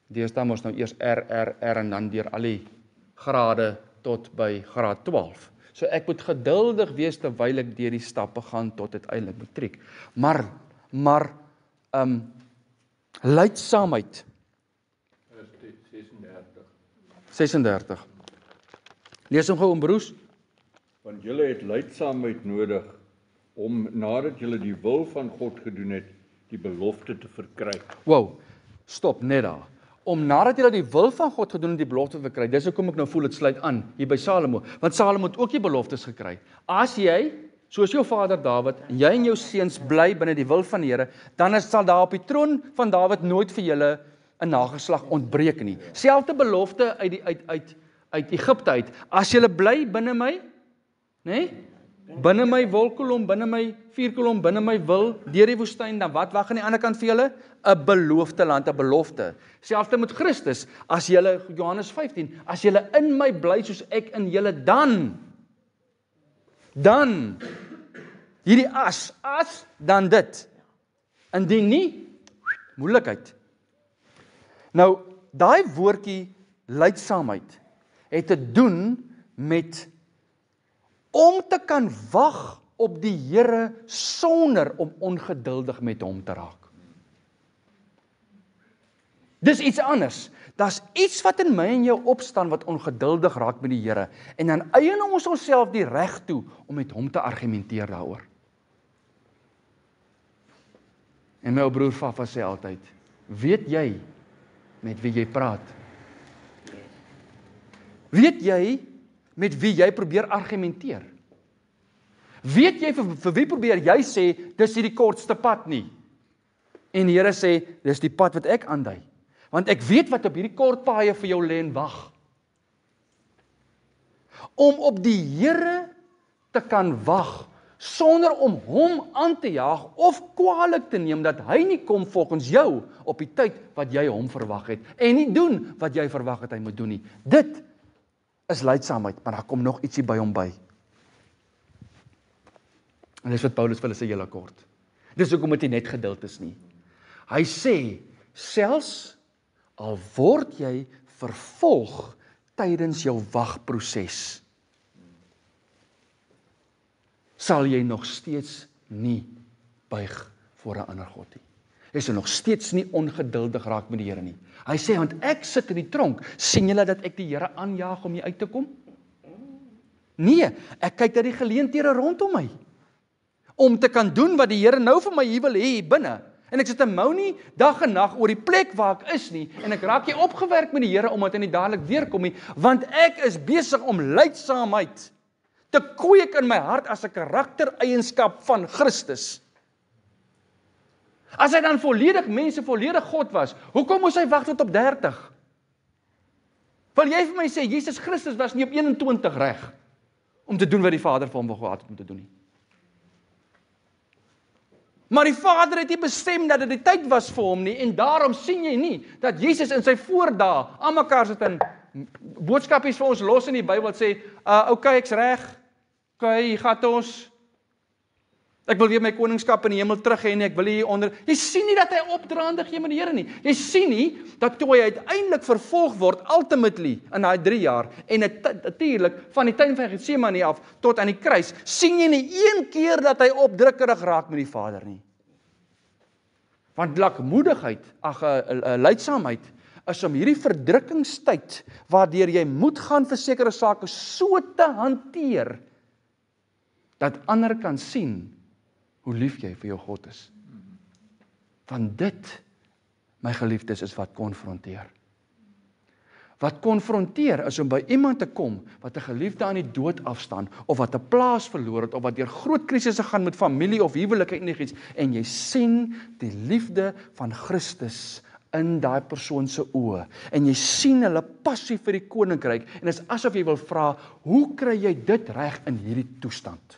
deesdae mos nou eers R en dan deur al die grade tot by graad 12. So ek moet geduldig wees terwyl ek deur die stappe gaan tot uiteindelik matriek. Maar lydsaamheid. 36. Lees hom gou, broers. Want julle het lydsaamheid nodig om nadat julle die wil van God gedoen het, die belofte te verkry. Wow, stop net daar. Om nadat jy die wil van God gedoen het, die belofte te verkry. Dis hoekom ek nou voel dit sluit aan hier by Salomo, want Salomo het ook die beloftes gekry. As jy, soos jou vader Dawid, en jy en jou seuns bly binne die wil van die Here, dan sal daar op die troon van Dawid nooit vir julle 'n nageslag ontbreek nie. Selfde belofte uit Egipte uit. As julle bly binne my, nê? Binne my wolkkolom, binne my vuurkolom, binne my wil, deur die woestyn, dan wat wag aan die ander kant vir julle? 'n beloofde land, 'n belofte. Selfs met Christus, as julle, Johannes 15, as julle in my bly soos ek in julle, dan, hierdie as, dan dit. Indien nie, moeilikheid. Nou, daai woordjie lydsaamheid het te doen met om te kan wag op die Here sonder om ongeduldig met hom te raak. Dis iets anders. Daar's iets wat in my en jou opstaan wat ongeduldig raak met die Here en dan eien ons onsself die reg toe om met hom te argumenteer daaroor. En my ou broer Fafa sê altyd, weet jy met wie jy praat? Weet jy met wie jy probeer argumenteer? Weet jy vir wie probeer jy sê, dis hierdie kortste pad nie? En die Here sê, dis die pad wat ek aandui. Want ek weet wat op hierdie kort paaie vir jou lê en wag. Om op die Here te kan wag, sonder om hom aan te jaag of kwaadlik te neem dat hy nie kom volgens jou op die tyd wat jy hom verwag het en nie doen wat jy verwag het hy moet doen nie. Dit is lydsaamheid, maar daar kom nog ietsie by hom by. En dis wat Paulus vir hulle sê heel kort. Dis hoekom dit net geduld is nie. Hy sê, selfs al word jy vervolg tydens jou wagproses, sal jy nog steeds nie buig voor 'n ander God nie. Jy sal nog steeds nie ongeduldig raak met die Here nie. Hy sê, want ek sit in die tronk, sien julle dat ek die Here aanjaag om hier uit te kom? Nee, ek kyk na die geleenthede rondom my, om te kan doen wat die Here nou vir my hier wil hê hier binne. En ek sit 'n mou nie dag en nag oor die plek waar ek is nie, en ek raak nie opgewerk met die Here omdat hy nie dadelik weer kom nie, want ek is besig om lydsaamheid te kweek in my hart as 'n karaktereienskap van Christus. As hy dan volledig mens en volledig God was, hoekom moes hy wag tot op 30? Wil jy vir my sê, Jesus Christus was nie op 21 reg om te doen wat die Vader vir hom wou gehad het om te doen nie? Maar die Vader het nie bestem dat dit die tyd was vir hom nie, en daarom sien jy nie, dat Jesus in sy voordae, aan mekaar sit in boodskapies vir ons los in die Bybel, sê, okay, ek's reg, okay, hier gaat ons, ek wil weer my koningskap in die hemel terug hê, en ek wil hier onder, jy sien nie dat hy opdraande gee met die Here nie, jy sien nie, dat toe hy uiteindelik vervolg word, ultimately, in daai 3 jaar, en natuurlik, van die tuin van Getsemane af, tot aan die kruis, sien jy nie een keer dat hy opdrukkerig raak met die Vader nie. Want lakmoedigheid, lydsaamheid, is om hierdie verdrukkingstyd, waardeur jy moet gaan vir sekere sake, so te hanteer, dat ander kan sien, hoe lief jy vir jou God is. Want dit, my geliefdes, is wat konfronteer. Wat konfronteer is om by iemand te kom, wat 'n geliefde aan die dood afstaan, of wat 'n plaas verloor het, of wat deur groot krisisse gaan met familie of huwelik en enigiets, en jy sien die liefde van Christus in daai persoon se oë, en jy sien hulle passie vir die koninkryk, en dit is asof jy wil vra, hoe kry jy dit reg in hierdie toestand?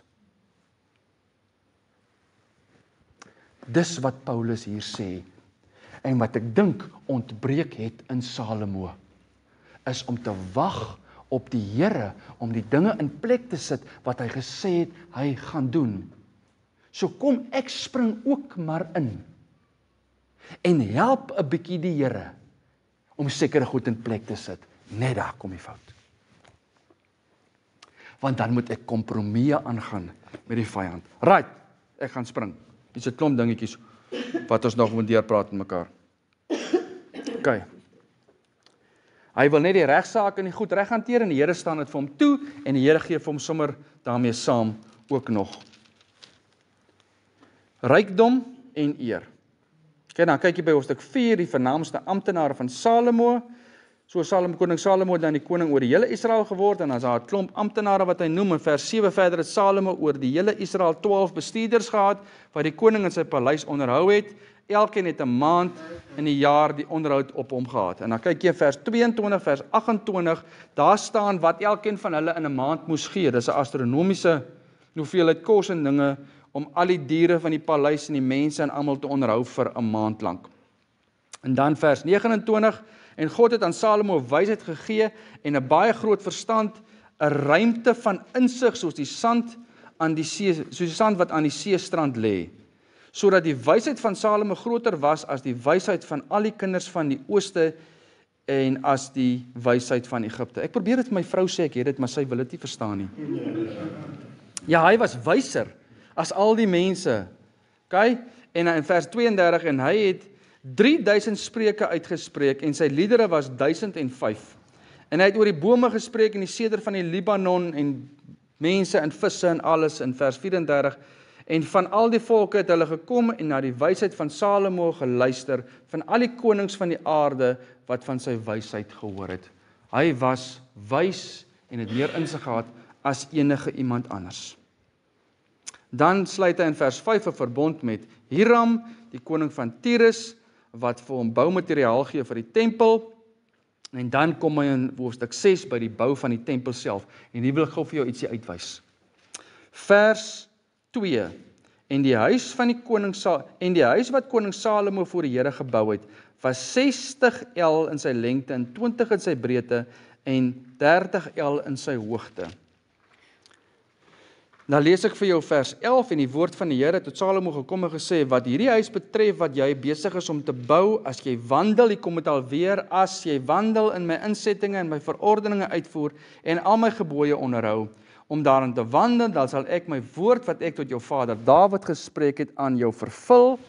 Dis wat Paulus hier sê, en wat ek dink ontbreek het in Salomo, is om te wag op die Here om die dinge in plek te sit wat hy gesê het hy gaan doen. So kom ek spring ook maar in en help 'n bietjie die Here om sekere goed in plek te sit. Net daar kom die fout. Want dan moet ek kompromieë aangaan met die vyand. Right, ek gaan spring. Dis 'n klomp dingetjies wat ons nog moet deurpraat met mekaar. OK. Hy wil net die regsaak en die goed reg hanteer en die Here staan dit vir hom toe en die Here gee vir hom sommer daarmee saam ook nog. Rykdom en eer. Kyk dan kyk jy by hoofstuk 4 die vernaamste amptenare van Salomo. So koning Salomo dan die koning oor die hele Israel geword en dan is daar 'n klomp amptenare wat hy noem in vers 7 verder het Salomo oor die hele Israel 12 bestuurders gehad wat die koning in sy paleis onderhou het. Elkeen het 'n maand in die jaar die onderhoud op hom gehad. En dan kyk jy vers 22, vers 28, daar staan wat elkeen van hulle in 'n maand moes gee. Dis 'n astronomiese hoeveelheid kos en dinge om al die diere van die paleis en die mense en almal te onderhou vir 'n maand lank. En dan vers 29, en God het aan Salomo wysheid gegee en 'n baie groot verstand, 'n ruimte van insig soos die sand aan die see, soos die sand wat aan die seestrand lê, sodat die wysheid van Salomo groter was as die wysheid van al die kinders van die ooste en as die wysheid van Egipte. Ek probeer dit vir my vrou sê, ek het dit, maar sy wil dit nie verstaan nie. Ja, hy was wyser as al die mense. Okay? En in vers 32, en hy het 3000 spreuke uitgespreek en sy liedere was 1005. En hy het oor die bome gespreek en die seder van die Libanon en mense en visse en alles in vers 34. En van al die volke het hulle gekom en na die wysheid van Salomo geluister, van al die konings van die aarde wat van sy wysheid gehoor het. Hy was wys en het meer insig gehad as enige iemand anders. Dan sluit hy in vers 5 'n verbond met Hiram, die koning van Tyrus, wat vir hom boumateriaal gee vir die tempel. En dan kom hy in hoofstuk 6 by die bou van die tempel self. En hier wil ek gou vir jou ietsie uitwys. Vers 2. En die huis wat koning Salomo vir die Here gebou het, was 60 el in sy lengte en 20 in sy breedte en 30 el in sy hoogte. Nou lees ek vir jou vers 11 en die woord van die Here tot Salomo gekom en gesê, wat hierdie huis betref wat jy besig is om te bou, as jy wandel, ek kom dit alweer, as jy wandel in my insettinge en my verordeninge uitvoer en al my gebooie onderhou, om daarin te wandel, dan sal ek my woord wat ek tot jou vader Dawid gespreek het aan jou vervul,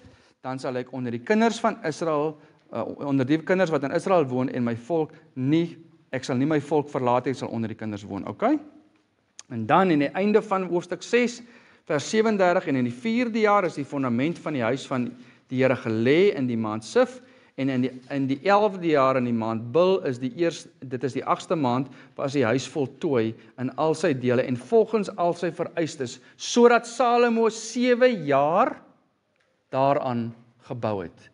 dan sal ek onder die kinders van Israel, onder die kinders wat in Israel woon en my volk nie, ek sal nie my volk verlaat, ek sal onder die kinders woon, okay? En dan in die einde van hoofstuk 6, vers 37, en in die 4de jaar is die fondament van die huis van die Here gelê in die maand Sif, en in die 11de jaar in die maand Bil is dit is die 8ste maand, was die huis voltooi in al sy dele en volgens al sy vereistes, sodat Salomo 7 jaar daaraan gebou het.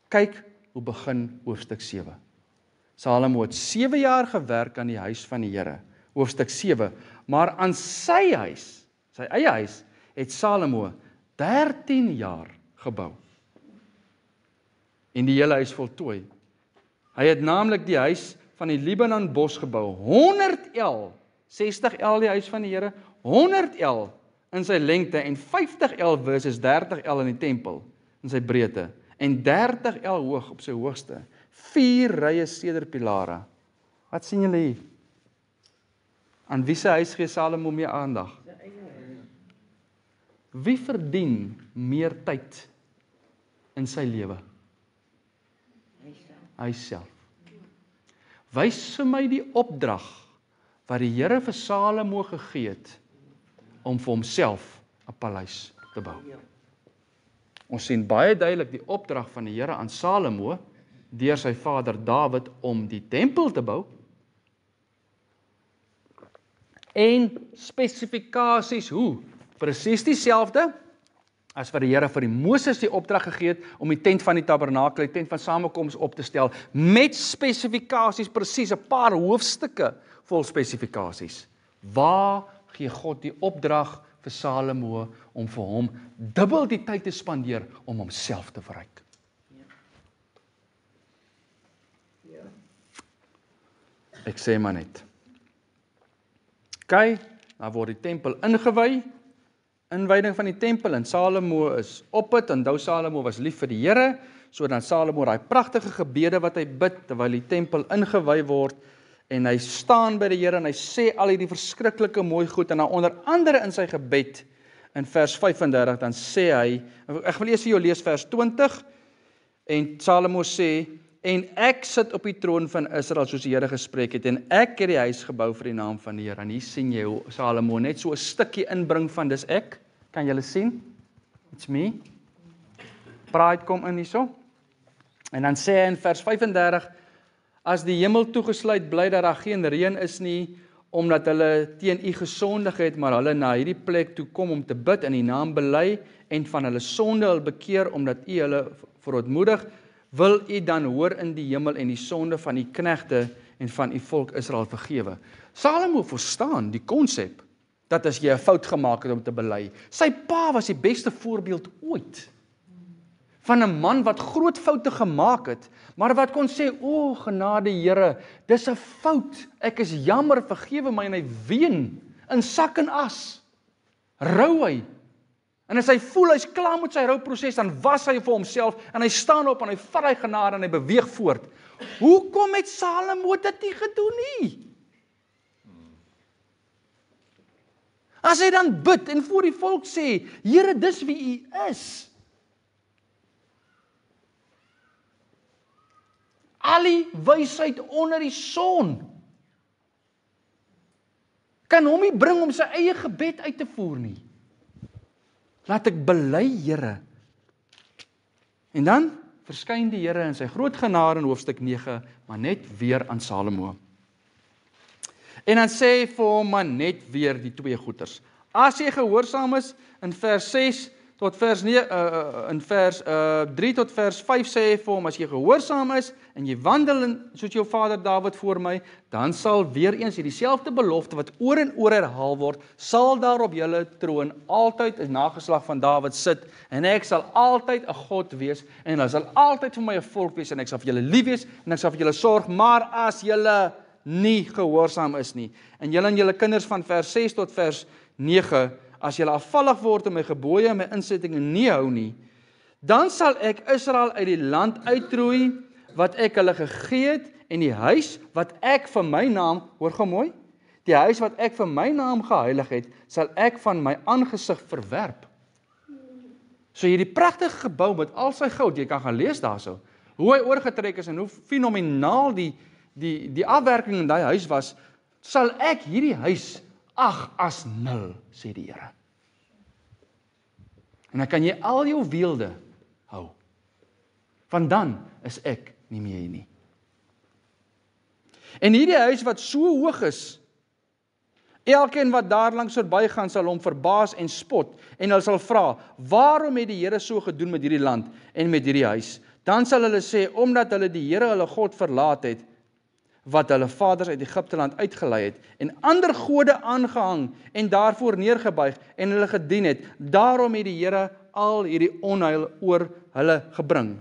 Kyk hoe begin hoofstuk 7. Salomo het 7 jaar gewerk aan die huis van die Here, hoofstuk 7, maar aan sy huis, sy eie huis, het Salomo 13 jaar gebou. En die hele huis voltooi. Hy het naamlik die huis van die Libanon bos gebou, 100 el, 60 el die huis van die Here, 100 el in sy lengte en 50 el versus 30 el in die tempel, in sy breedte, en 30 el hoog op sy hoogste, 4 rye sederpilare. Wat sien julle hier? Aan wie se huis gee Salomo meer aandag? Wie verdien meer tyd in sy lewe? Hy self. Wys vir my die opdrag wat die Here vir Salomo gegee het om vir homself 'n paleis te bou. Ons sien baie duidelik die opdrag van die Here aan Salomo deur sy vader Dawid om die tempel te bou. En spesifikasies hoe? Presies dieselfde as wat die Here vir die Moses die opdrag gegee het om die tent van die tabernakel, die tent van samekoms op te stel, met spesifikasies, presies 'n paar hoofstukke vol spesifikasies. Waar gee God die opdrag vir Salomo om vir hom dubbel die tyd te spandeer om homself te verryk? Ek sê maar net. OK, dan word die tempel ingewy, inwyding van die tempel, en Salomo is op het, onthou Salomo was lief vir die Here, so dan Salomo daai pragtige gebede wat hy bid, terwyl die tempel ingewy word, en hy staan by die Here, en hy sê al hierdie verskriklike mooi goed, en dan onder andere in sy gebed, in vers 35, dan sê hy, ek wil eers vir jou lees vers 20, en Salomo sê, en ek sit op die troon van Israel, soos die Here gespreek het, en ek het die huis gebou vir die naam van die Here. En hier sien jy hoe Salomo net so 'n stukkie inbring van dis ek. Kan julle sien? It's me. Pride kom in hierso. En dan sê hy in vers 35, as die hemel toegesluit bly dat daar geen reën is nie, omdat hulle teen u gesondig het, maar hulle na hierdie plek toe kom om te bid en die naam bely en van hulle sonde hul bekeer, omdat u hulle verootmoedig, wil u dan hoor in die hemel en die sonde van die knegte en van u volk Israel vergewe. Salomo verstaan die konsep dat as jy 'n fout gemaak het om te bely. Sy pa was die beste voorbeeld ooit van 'n man wat groot foute gemaak het, maar wat kon sê, o genade Here, dis 'n fout, ek is jammer, vergewe my, en hy ween in sak en as. Rou hy. En as hy voel hy's klaar met sy rouproses, dan was hy vir homself, en hy staan op, en hy vat hy genade, en hy beweeg voort. Hoekom het Salomo dit nie gedoen nie? As hy dan bid, en voor die volk sê, Here, dis wie u is. Al die wysheid onder die son, kan hom nie bring om sy eie gebed uit te voer nie. Laat ek bely, Here. En dan verskyn die Here in sy groot genade in hoofstuk 9, maar net weer aan Salomo. En dan sê hy vir hom maar net weer die twee goeters. As jy gehoorsaam is, in vers 6 tot vers 9, in vers 3 tot vers 5 sê hy vir hom, as jy gehoorsaam is, en jy wandel in, soos jou vader Dawid voor my, dan sal weer eens dieselfde belofte wat oor en oor herhaal word, sal daar op julle troon altyd 'n nageslag van Dawid sit, en ek sal altyd 'n God wees, en hulle sal altyd vir my 'n volk wees, en ek sal vir julle lief wees, en ek sal vir julle sorg, maar as julle nie gehoorsaam is nie, en julle kinders van vers 6 tot vers 9, as julle afvallig word en my gebooie en my insettinge nie hou nie, dan sal ek Israel uit die land uitroei, wat ek hulle gegee het, en die huis wat ek vir my naam, hoor gou mooi, die huis wat ek vir my naam geheilig het, sal ek van my aangesig verwerp. So hierdie pragtige gebou met al sy goud, jy kan gaan lees daarso, hoe hy oorgetrek is en hoe fenomenaal die afwerking in daai huis was, sal ek hierdie huis ag as nul, sê die Here. En dan kan jy al jou weelde hou. Want dan is ek nie meer hier nie. En hierdie huis wat so hoog is, elkeen wat daar langs verbygaan sal hom verbaas en spot, en hulle sal vra, waarom het die Here so gedoen met hierdie land en met hierdie huis? Dan sal hulle sê, omdat hulle die Here hulle God verlaat het, wat hulle vaders uit Egipte land uitgelei het, en ander gode aangehang, en daarvoor neergebuig, en hulle gedien het, daarom het die Here al hierdie onheil oor hulle gebring.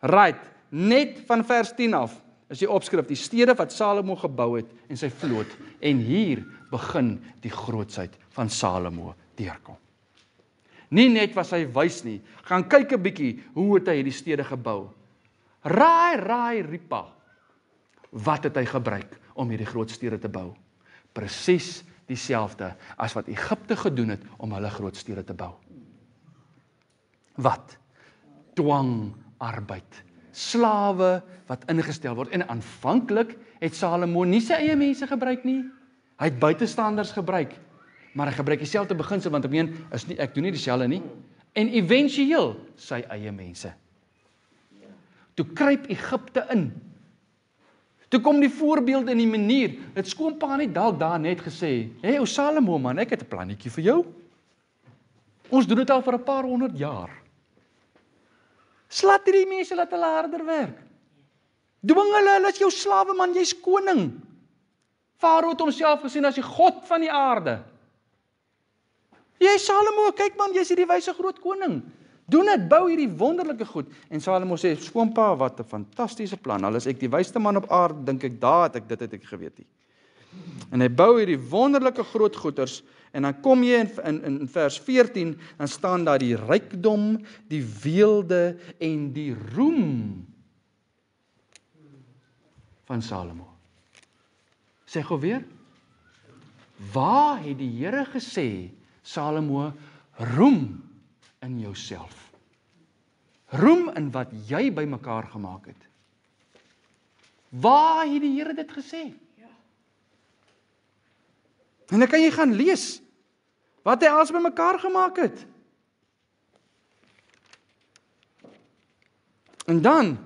Right, net van vers 10 af, is die opskrif, die stede wat Salomo gebou het, en sy vloot, en hier begin die grootsheid van Salomo deurkom. Nie net was hy wys nie, gaan kyk 'n bietjie, hoe het hy die stede gebou. Raai, ripa. Wat het hy gebruik om hierdie groot stede te bou? Presies dieselfde as wat Egipte gedoen het om hulle groot stede te bou. Wat? Dwangarbeid. Slawe wat ingestel word. En aanvanklik het Salomo nie sy eie mense gebruik nie. Hy het buitestanders gebruik. Maar hy gebruik dieselfde beginsel, want ek doen nie dieselfde nie. En éventueel sy eie mense. Toe kruip Egipte in. Toe kom die voorbeeld in die manier, het skoonpa net dalk daar net gesê, hey, ou Salomo man, ek het 'n plannetjie vir jou. Ons doen dit al vir 'n paar 100 jaar. Slaat hierdie mense, laat hulle harder werk. Dwing hulle is jou slawe man, jy's koning. Farao het homself gesien as die God van die aarde. Jy Salomo, kyk man, jy's hierdie wyse groot koning. Doen dit, bou hierdie wonderlike goed. En Salomo sê, skoonpa, wat 'n fantastiese plan. Al is ek die wysste man op aarde, dink ek, daar het ek dit geweet nie. En hy bou hierdie wonderlike groot goeders, en dan kom jy in vers 14, dan staan daar die rykdom, die weelde en die roem van Salomo. Sê gou weer, waar het die Here gesê, Salomo, roem in jouself? Roem in wat jy bymekaar gemaak het. Waar het die Here dit gesê? En dan kan jy gaan lees wat hy alles bymekaar gemaak het. En dan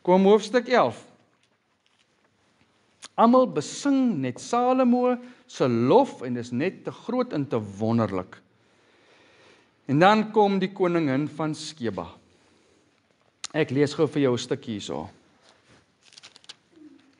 kom hoofstuk 11. Almal besing net Salomo se lof en is net te groot en te wonderlik. En dan kom die koningin van Skeba. Ek lees gou vir jou 'n stukkie hierso.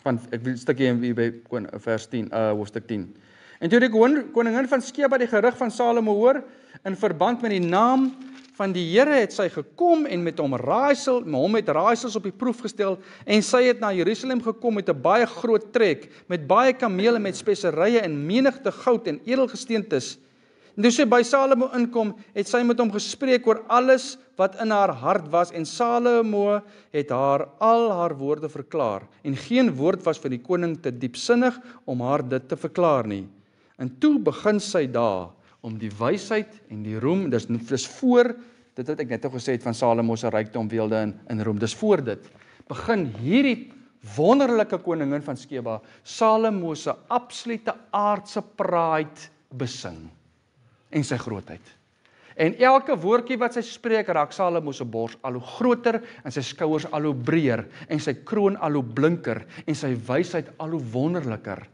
Ek wil 'n stukkie hier by vers 10, hoofstuk 10. En toe die koningin van Skeba die gerug van Salomo hoor, in verband met die naam van die Here het sy gekom en met hom met raaisels op die proef gestel, en sy het na Jerusalem gekom met 'n baie groot trek, met baie kamele, met speserye en menigte goud en edelgesteentes. En toe sy by Salomo inkom, het sy met hom gespreek oor alles wat in haar hart was, en Salomo het haar al haar woorde verklaar, en geen woord was vir die koning te diepsinnig om haar dit te verklaar nie. En toe begin sy daar om die wysheid en die roem, dis voor, dit wat ek net gesê het van Salomo se rykdom, weelde en roem, dis voor dit, begin hierdie wonderlike koningin van Skeba, Salomo se absolute aardse pride besing, en sy grootheid. En elke woordjie wat sy spreek, raak Salomo se bors al hoe groter, en sy skouers al hoe breër, en sy kroon al hoe blinker, en sy wysheid al hoe wonderliker,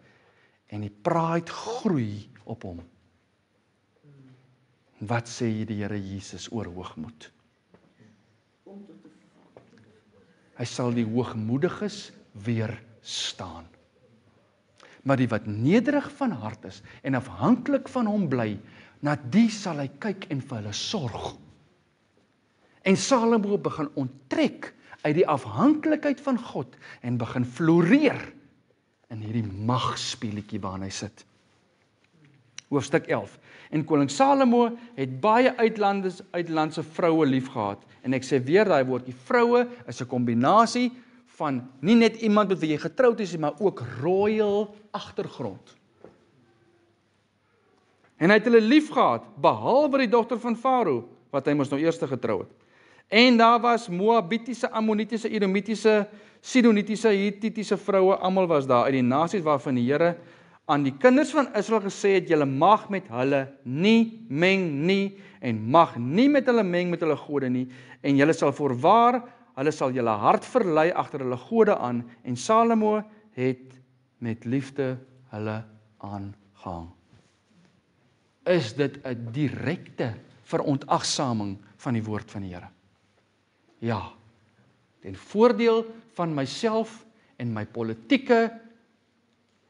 en die pride groei op hom. Wat sê die Here Jesus oor hoogmoed? Hy sal die hoogmoediges weerstaan. Maar die wat nederig van hart is en afhanklik van hom bly, na die sal hy kyk en vir hulle sorg. En Salomo begin onttrek uit die afhanklikheid van God en begin floreer in hierdie magspeletjie waarin hy sit. Hoofstuk 11. En koning Salomo het baie uitlandse vroue lief gehad. En ek sê weer daai woordjie, vroue is 'n kombinasie van nie net iemand met wie jy getroud is, maar ook royal agtergrond. En hy het hulle lief gehad, behalwe die dogter van Farao, wat hy mos nou eers getrou het. En daar was Moabitiese, Ammonitiese, Edomitiese, Sidonitiese, Hittitiese vroue, almal was daar uit die nasies waarvan die Here aan die kinders van Israel gesê het, julle mag met hulle nie meng nie, en mag nie met hulle meng met hulle gode nie, en julle sal voorwaar, hulle sal julle hart verlei agter hulle gode aan, en Salomo het met liefde hulle aangehang. Is dit 'n direkte verontagsaming van die woord van die Here? Ja, ten voordeel van myself en my politieke,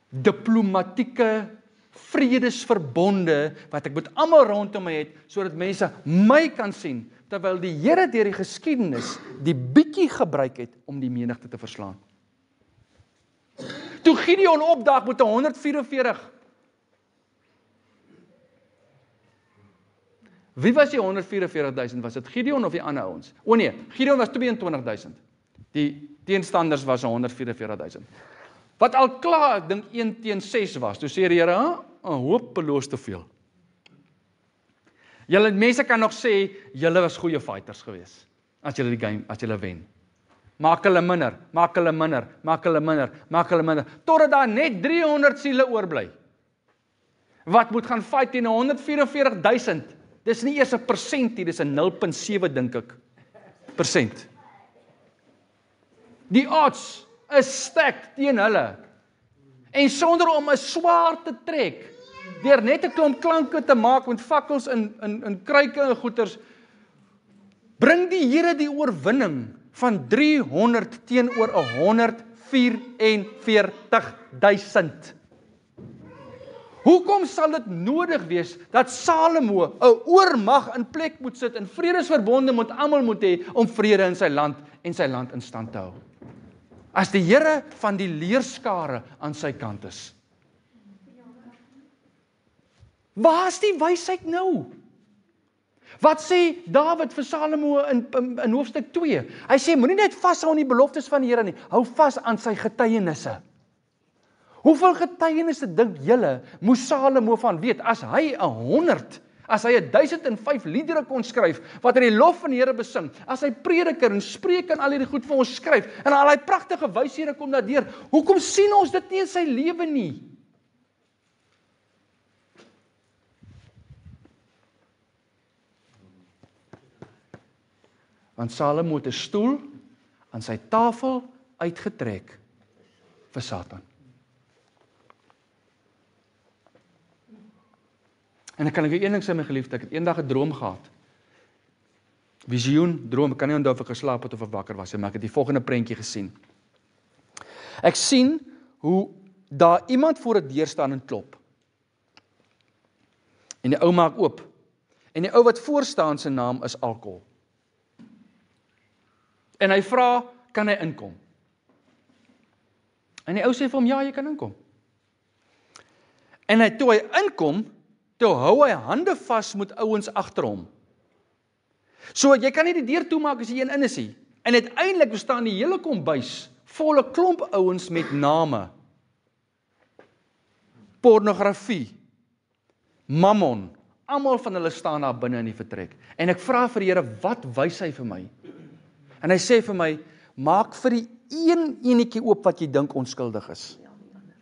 diplomatieke vredesverbonde wat ek met almal rondom my het, sodat mense my kan sien, terwyl die Here deur die geskiedenis die bietjie gebruik het om die menigte te verslaan. Toe Gideon opdag met 144. Wie was die 144.000? Was dit Gideon of die ander ouens? O nee, Gideon was 22.000. Die teenstanders was 144.000. Wat al klaar, ek dink 1 teen 6 was. Toe sê die Here, hopeloos te veel. Julle mense kan nog sê, julle was goeie fighters geweest, as julle die game, as julle wen. Maak hulle minder, maak hulle minder, maak hulle minder, maak hulle minder, totdat daar net 300 siele oorbly. Wat moet gaan fight teen 144.000? Dis nie eers 'n persent nie, dis 'n 0.7 dink ek, persent. Die odds is stack teen hulle. En sonder om 'n swaard te trek, deur net 'n klomp klanke te maak met fakkels in kruike en goeters, bring die Here die oorwinning van 300 teenoor 144.000. Hoekom sal dit nodig wees dat Salomo 'n oormag in plek moet sit en vredesverbonde met almal moet hê om vrede in sy land en sy land in stand te hou? as die Here van die leerskare aan sy kant is? Waar is die wysheid nou? Wat sê Dawid vir Salomo in hoofstuk 2? Hy sê, moenie net vashou aan die beloftes van die Here nie, hou vas aan sy getuienisse. Hoeveel getuienisse dink julle moes Salomo van weet, as hy 100, as hy 1005 liedere kon skryf, wat hy die lof van die Here besing, as hy prediker en spreek en al hierdie goed vir ons skryf, en al die pragtige wyshede kom daardeur, hoekom sien ons dit nie in sy lewe nie? Want Salomo het 'n stoel aan sy tafel uitgetrek vir Satan. En ek kan ek een ding sê my geliefde, ek het eendag 'n droom gehad. Visioen, droom, ek kan nie onthou of ek geslaap het of ek wakker was, maar ek het die volgende prentjie gesien. Ek sien hoe daar iemand voor 'n deur staan en klop. En die ou maak oop. En die ou wat voor staan se naam is alkohol. En hy vra, kan hy inkom? En die ou sê vir hom, ja, jy kan inkom. En toe hy inkom, toe hou hy hande vas met ouens agter hom. So, jy kan nie die deur toemaak as jy een in is nie. En uiteindelik staan die hele kombuis volle klomp ouens met name. Pornografie, mammon, almal van hulle staan daar binne in die vertrek. En ek vra vir die Here, wat wys hy vir my? En hy sê vir my, maak vir die een enetjie oop wat jy dink onskuldig is.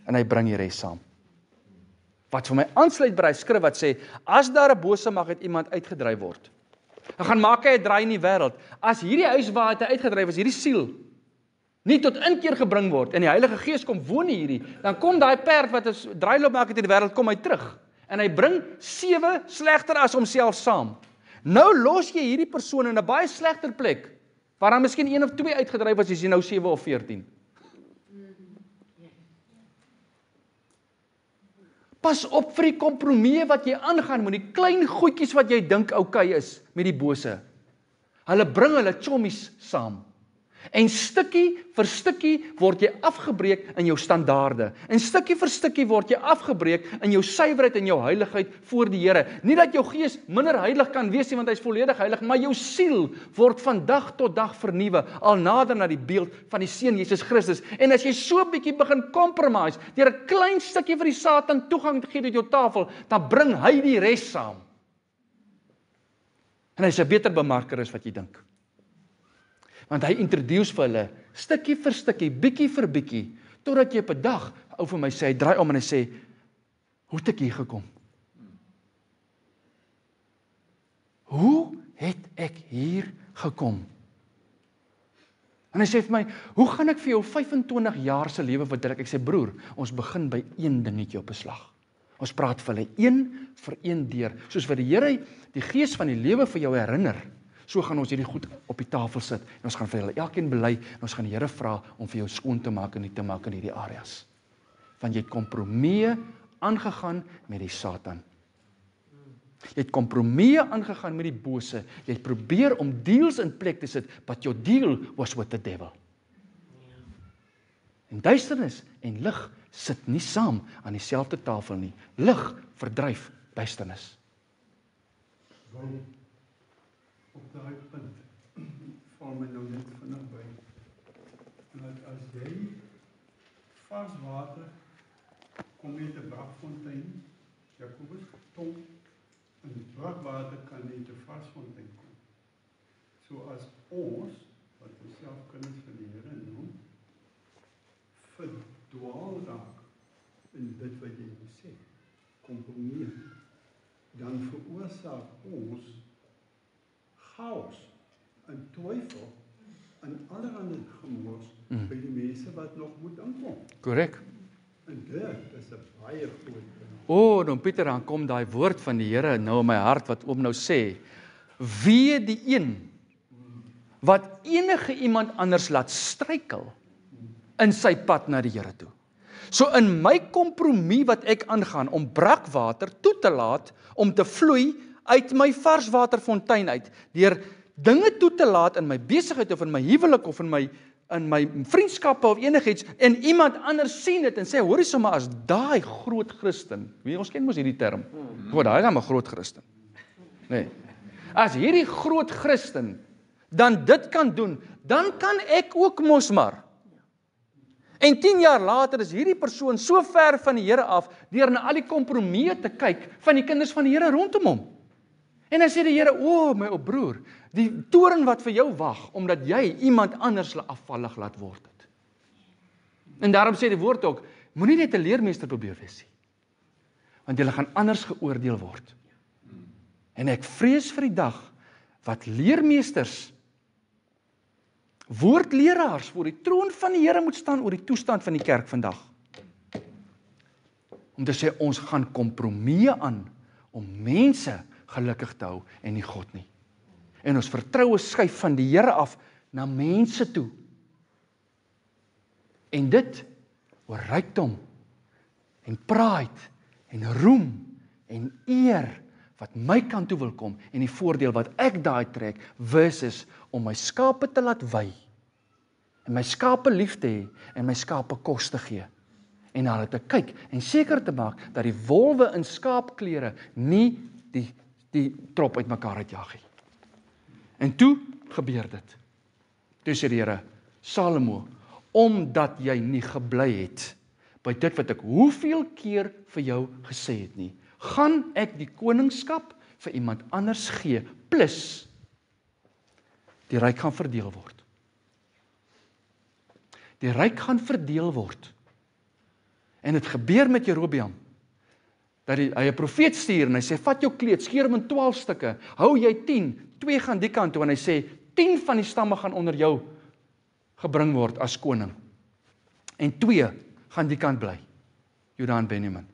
En hy bring die res saam. Wat vir my aansluit by die skrif wat sê, as daar 'n bose mag uit iemand uitgedryf word, dan gaan maak hy 'n draai in die wêreld. As hierdie huis waar hy uitgedryf is, hierdie siel, nie tot inkeer gebring word, en die Heilige Gees kom woon in hierdie, dan kom daai perd wat 'n draailoop maak het in die wêreld, kom hy terug. En hy bring 7 slegter as homself saam. Nou los jy hierdie persoon in 'n baie slegter plek, waar dan miskien 1 of 2 uitgedryf was, as jy nou 7 of 14. Pas op vir die kompromie wat jy aangaan, met die klein goedjies wat jy dink oukei is, met die bose. Hulle bring hulle chommies saam. En stukkie vir stukkie word jy afgebreek in jou standaarde. En stukkie vir stukkie word jy afgebreek in jou suiwerheid en jou heiligheid voor die Here. Nie dat jou gees minder heilig kan wees nie, want hy is volledig heilig, maar jou siel word van dag tot dag vernuwe, al nader na die beeld van die Seun Jesus Christus. En as jy so bietjie begin compromise, deur 'n klein stukkie vir die Satan toegang te gee tot jou tafel, dan bring hy die res saam. En hy's 'n beter bemarker as wat jy dink. Want hy introduce vir hulle, stukkie vir stukkie, bietjie vir bietjie, totdat jy op 'n dag, ou vir my sê, hy draai om en hy sê, hoe het ek hier gekom? Hoe het ek hier gekom? En hy sê vir my, hoe gaan ek vir jou 25 jaar se lewe verduidelik? Ek sê, broer, ons begin by een dingetjie op 'n slag. Ons praat vir hulle een vir een deur, soos wat die Here die Gees van die lewe vir jou herinner. So gaan ons hierdie goed op die tafel sit, en ons gaan vir julle elkeen bely, en ons gaan die Here vra om vir jou skoon te maak en nie te maak in hierdie areas. Want jy het kompromieë aangegaan met die Satan. Jy het kompromieë aangegaan met die bose. Jy het probeer om deals in plek te sit, but your deal was with the devil. En duisternis en lig sit nie saam aan dieselfde tafel nie. Lig verdryf duisternis. Op daai punt val my nou net vinnig by, dat as jy vars water kom met 'n brakfontein, Jakobus tong, en brakwater kan nie te vars fontein kom. So as ons, wat ons self kinders van die Here noem, verdwaal raak in dit wat jy sê, kompromie, dan veroorsaak ons chaos en twyfel en allerhande gemors by die mense wat nog moet aankom. Korrek. En dit is 'n baie groot ding. Dan Pieter, dan kom daai woord van die Here nou in my hart, wat oom nou sê, wee die een, wat enige iemand anders laat struikel, in sy pad na die Here toe. So in my kompromie wat ek aangaan, om brakwater toe te laat, om te vloei, uit my varswaterfontein uit, deur dinge toe te laat in my besigheid of in my huwelik of in my in my vriendskappe of enigiets, en iemand anders sien dit en sê, hoor jy sommer as daai groot Christen, ons ken mos hierdie term, daai is dan 'n groot Christen. Nee. As hierdie groot Christen dan dit kan doen, dan kan ek ook mos maar. En 10 jaar later is hierdie persoon so ver van die Here af, deur na al die kompromieë te kyk van die kinders van die Here rondom hom. En dan sê die Here, my ou broer, die toren wat vir jou wag, omdat jy iemand anders afvallig laat word het. En daarom sê die woord ook, moenie net 'n leermeester probeer wees nie, want jy gaan anders geoordeel word. En ek vrees vir die dag, wat leermeesters, woordleraars voor die troon van die Here moet staan oor die toestand van die kerk vandag. Om te sê, ons gaan kompromieë aan, om mense gelukkig te hou, en nie God nie. En ons vertroue skuif van die Here af, na mense toe. En dit, oor rykdom, en pride, en roem, en eer, wat my kant toe wil kom, en die voordeel wat ek daai trek, versus om my skape te laat wy, en my skape lief te hê, en my skape kos te gee, en na hulle te kyk, en seker te maak, dat die wolwe in skaapklere, nie die trop uit mekaar uitjaag nie. En toe gebeur dit. Toe sê die Here, Salomo, omdat jy nie gebly het, by dit wat ek hoeveel keer vir jou gesê het nie, gaan ek die koningskap vir iemand anders gee, plus die ryk gaan verdeel word. Die ryk gaan verdeel word. En dit gebeur met Jerobeam, dat hy 'n profeet stuur en hy sê, vat jou kleed, skeer hom in 12 stukke, hou jy 10, 2 gaan die kant toe, en hy sê, 10 van die stamme gaan onder jou gebring word as koning. En 2 gaan die kant bly, Juda en Benjamin.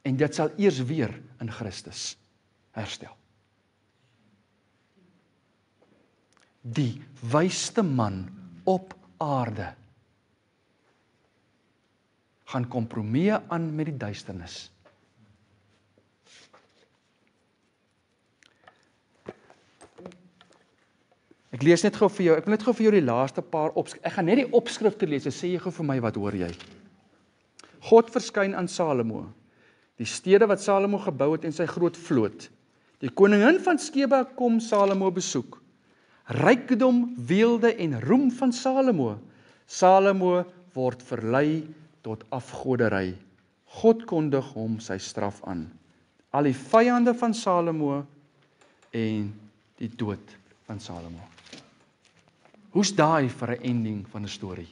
En dit sal eers weer in Christus herstel. Die wysste man op aarde gaan kompromieë aan met die duisternis. Ek lees net gou vir jou, ek wil net gou vir jou die laaste paar opskrifte, ek gaan net die opskrifte lees, en sê jy gou vir my, wat hoor jy? God verskyn aan Salomo, die stede wat Salomo gebou het en sy groot vloot. Die koningin van Skeba kom Salomo besoek. Rykdom, weelde en roem van Salomo. Salomo word verlei tot afgodery. God kondig hom sy straf aan. Al die vyande van Salomo en die dood van Salomo. Hoe's daai vir 'n ending van 'n storie?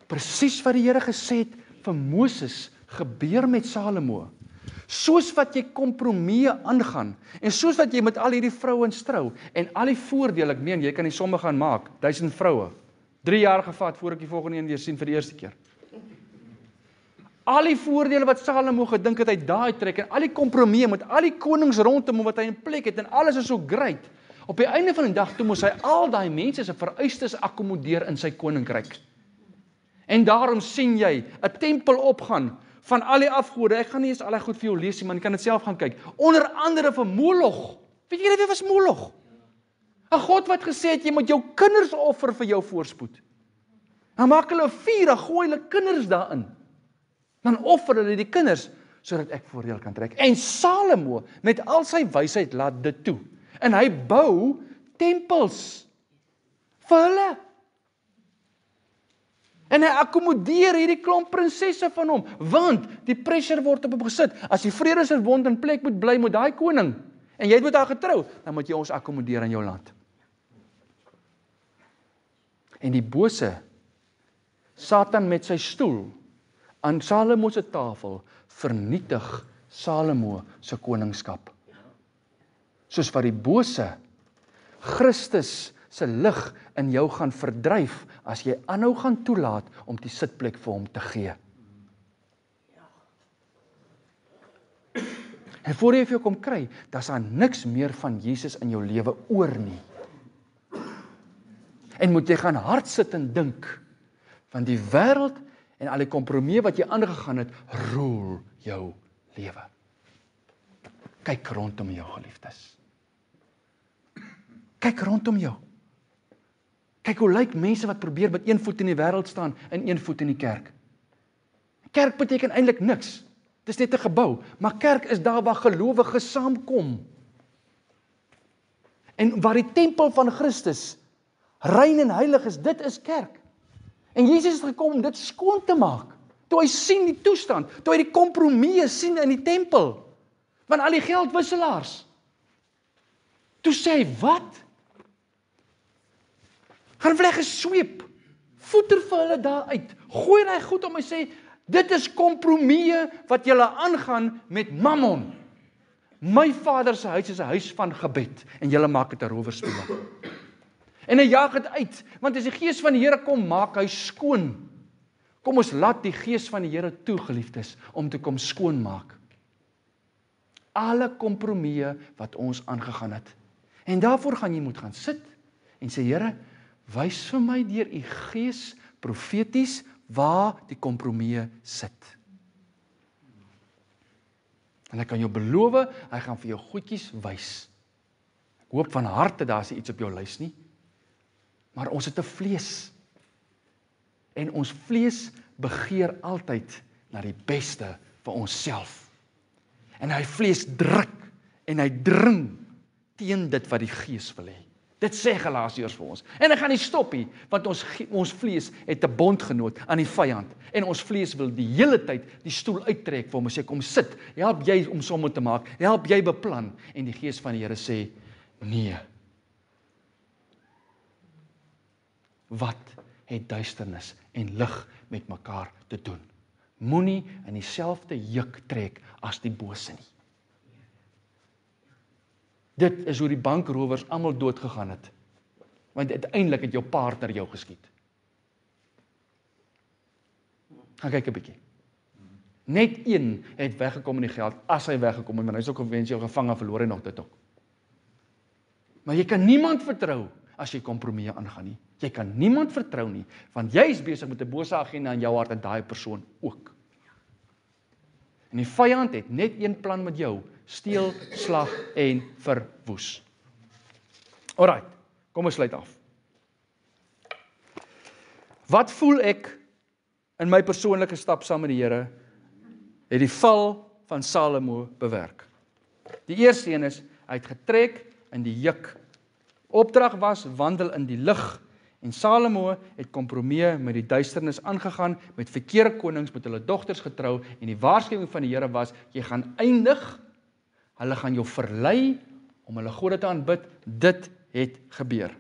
Presies wat die Here gesê het vir Moses gebeur met Salomo. Soos wat jy kompromieë aangaan, en soos wat jy met al hierdie vrouens trou, en al die voordele, ek meen, jy kan die somme gaan maak, 1000 vroue, 3 jaar gevat, voor ek die volgende een weer sien vir die eerste keer. Al die voordele wat Salomo gedink het, hy daai trek, en al die kompromieë met al die konings rondom hom, wat hy in plek het, en alles is so great. Op die einde van die dag, toe moes hy al daai mense se vereistes akkommodeer in sy koninkryk. En daarom sien jy 'n tempel opgaan van al die afgode. Ek gaan nie eens al die goed vir jou lees nie, maar jy kan dit self gaan kyk. Onder andere vir Moloch. Weet julle wie was Moloch? 'n God wat gesê het, jy moet jou kinders offer vir jou voorspoed. Dan maak hulle 'n vuur, dan gooi hulle kinders daarin. Dan offer hulle die kinders, sodat ek voordeel kan trek. En Salomo, met al sy wysheid, laat dit toe. En hy bou tempels vir hulle. En hy akkommodeer hierdie klomp prinsesse van hom, want die pressure word op hom gesit. As die vredesverbond in plek moet bly met daai koning, en jy het met haar getrou, dan moet jy ons akkommodeer in jou land. En die bose, Satan met sy stoel, aan Salomo se tafel, vernietig Salomo se koningskap. Soos wat die bose, Christus se lig in jou gaan verdryf, as jy aanhou gaan toelaat om die sitplek vir hom te gee. En voor jy vir jou kom kry, daar's daar niks meer van Jesus in jou lewe oor nie. En moet jy gaan hard sit en dink, van die wêreld en al die kompromieë wat jy aangegaan het, roel jou lewe. Kyk rondom jou, geliefdes. Kyk rondom jou. Kyk hoe lyk mense wat probeer met een voet in die wêreld staan en een voet in die kerk. Kerk beteken eintlik niks. Dit is net 'n gebou, maar kerk is daar waar gelowiges saamkom. En waar die tempel van Christus rein en heilig is, dit is kerk. En Jesus het gekom om dit skoon te maak. Toe hy sien die toestand, toe hy die kompromieë sien in die tempel, van al die geldwisselaars. Toe sê hy, wat? Gaan vleg gesweep, voeter vir hulle daar uit, gooi hy goed om, hy sê, dit is kompromieë wat julle aangaan met mammon. My Vader se huis is 'n huis van gebed, en julle maak dit 'n rowerstoel. En hy jaag dit uit, want as die Gees van die Here kom, maak hy skoon. Kom ons laat die Gees van die Here toe, geliefdes, om te kom skoonmaak. Alle kompromieë wat ons aangegaan het. En daarvoor gaan jy moet gaan sit en sê, Here, wys vir my deur u Gees profeties waar die kompromieë sit. En ek kan jou beloof, hy gaan vir jou goedjies wys. Ek hoop van harte daar is iets op jou lys nie. Maar ons het 'n vlees. En ons vlees begeer altyd na die beste vir onsself. En hy vlees druk en hy dring teen dit wat die Gees wil hê. Dit sê Galasiërs vir ons. En hy gaan nie stop nie, want ons vlees het 'n bondgenoot aan die vyand. En ons vlees wil die hele tyd die stoel uittrek vir hom en sê, kom sit, help jy om somme te maak, help jy beplan. En die Gees van die Here sê, nee. Wat het duisternis en lig met mekaar te doen? Moenie in dieselfde juk trek as die bose nie. Dit is hoe die bankrowers almal dood gegaan het. Want uiteindelik het jou partner jou geskiet. Gaan kyk 'n bietjie. Net een het weggekom in die geld, as hy weggekom het, want hy is ook eventueel gevange, verloor hy nog dit ook. Maar jy kan niemand vertrou as jy kompromieë aangaan nie. Jy kan niemand vertrou nie, want jy is besig met 'n bose agenda in jou hart en daai persoon ook. En die vyand het net een plan met jou, steel, slag en verwoes. Alright, kom ons sluit af. Wat voel ek in my persoonlike stap saam met die Here, het die val van Salomo bewerk? Die eerste een is, hy het getrek in die juk. Opdrag was, wandel in die lig. En Salomo het kompromieë met die duisternis aangegaan, met verkeerde konings, met hulle dogters getrou, en die waarskuwing van die Here was, jy gaan eindig, hulle gaan jou verlei, om hulle gode te aanbid, dit het gebeur.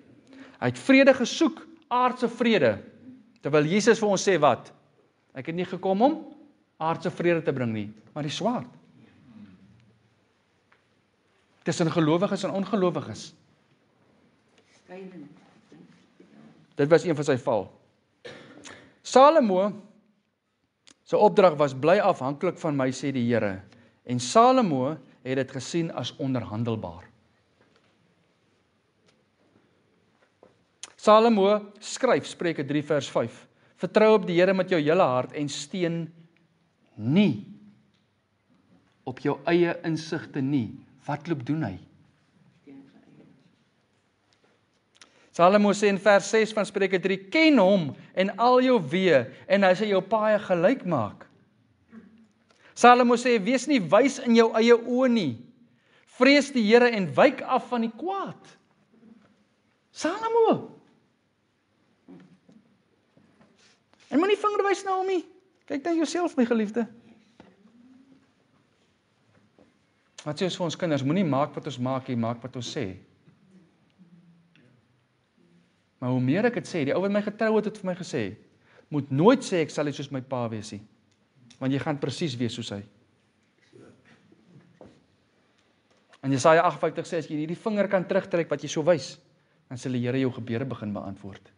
Hy het vrede gesoek, aardse vrede, terwyl Jesus vir ons sê wat? Ek het nie gekom om aardse vrede te bring nie, maar die swaard. Tussen gelowiges en ongelowiges. Dit was een van sy val. Salomo se opdrag was, bly afhanklik van my, sê die Here. En Salomo het dit gesien as onderhandelbaar. Salomo skryf, Spreuke 3 vers 5, vertrou op die Here met jou hele hart en steun nie op jou eie insigte nie. Wat loop doen hy? Salomo sê in vers 6 van Spreuke 3, ken hom en al jou weë, en hy sal jou paaie gelyk maak. Salomo sê, wees nie wys in jou eie oë nie. Vrees die Here en wyk af van die kwaad. Salomo. En moenie vinger wys na hom nie. Kyk na jouself, my geliefde. Wat sê ons vir ons kinders? Moenie maak wat ons maak nie, maak wat ons sê. Maar hoe meer ek het sê, die ou wat my getrou het vir my gesê, moet nooit sê ek sal nie soos my pa wees nie, want jy gaan presies wees soos hy. En Jesaja 58 sê, as jy hierdie vinger kan terugtrek wat jy so wys, dan sal die Here jou gebede begin beantwoord.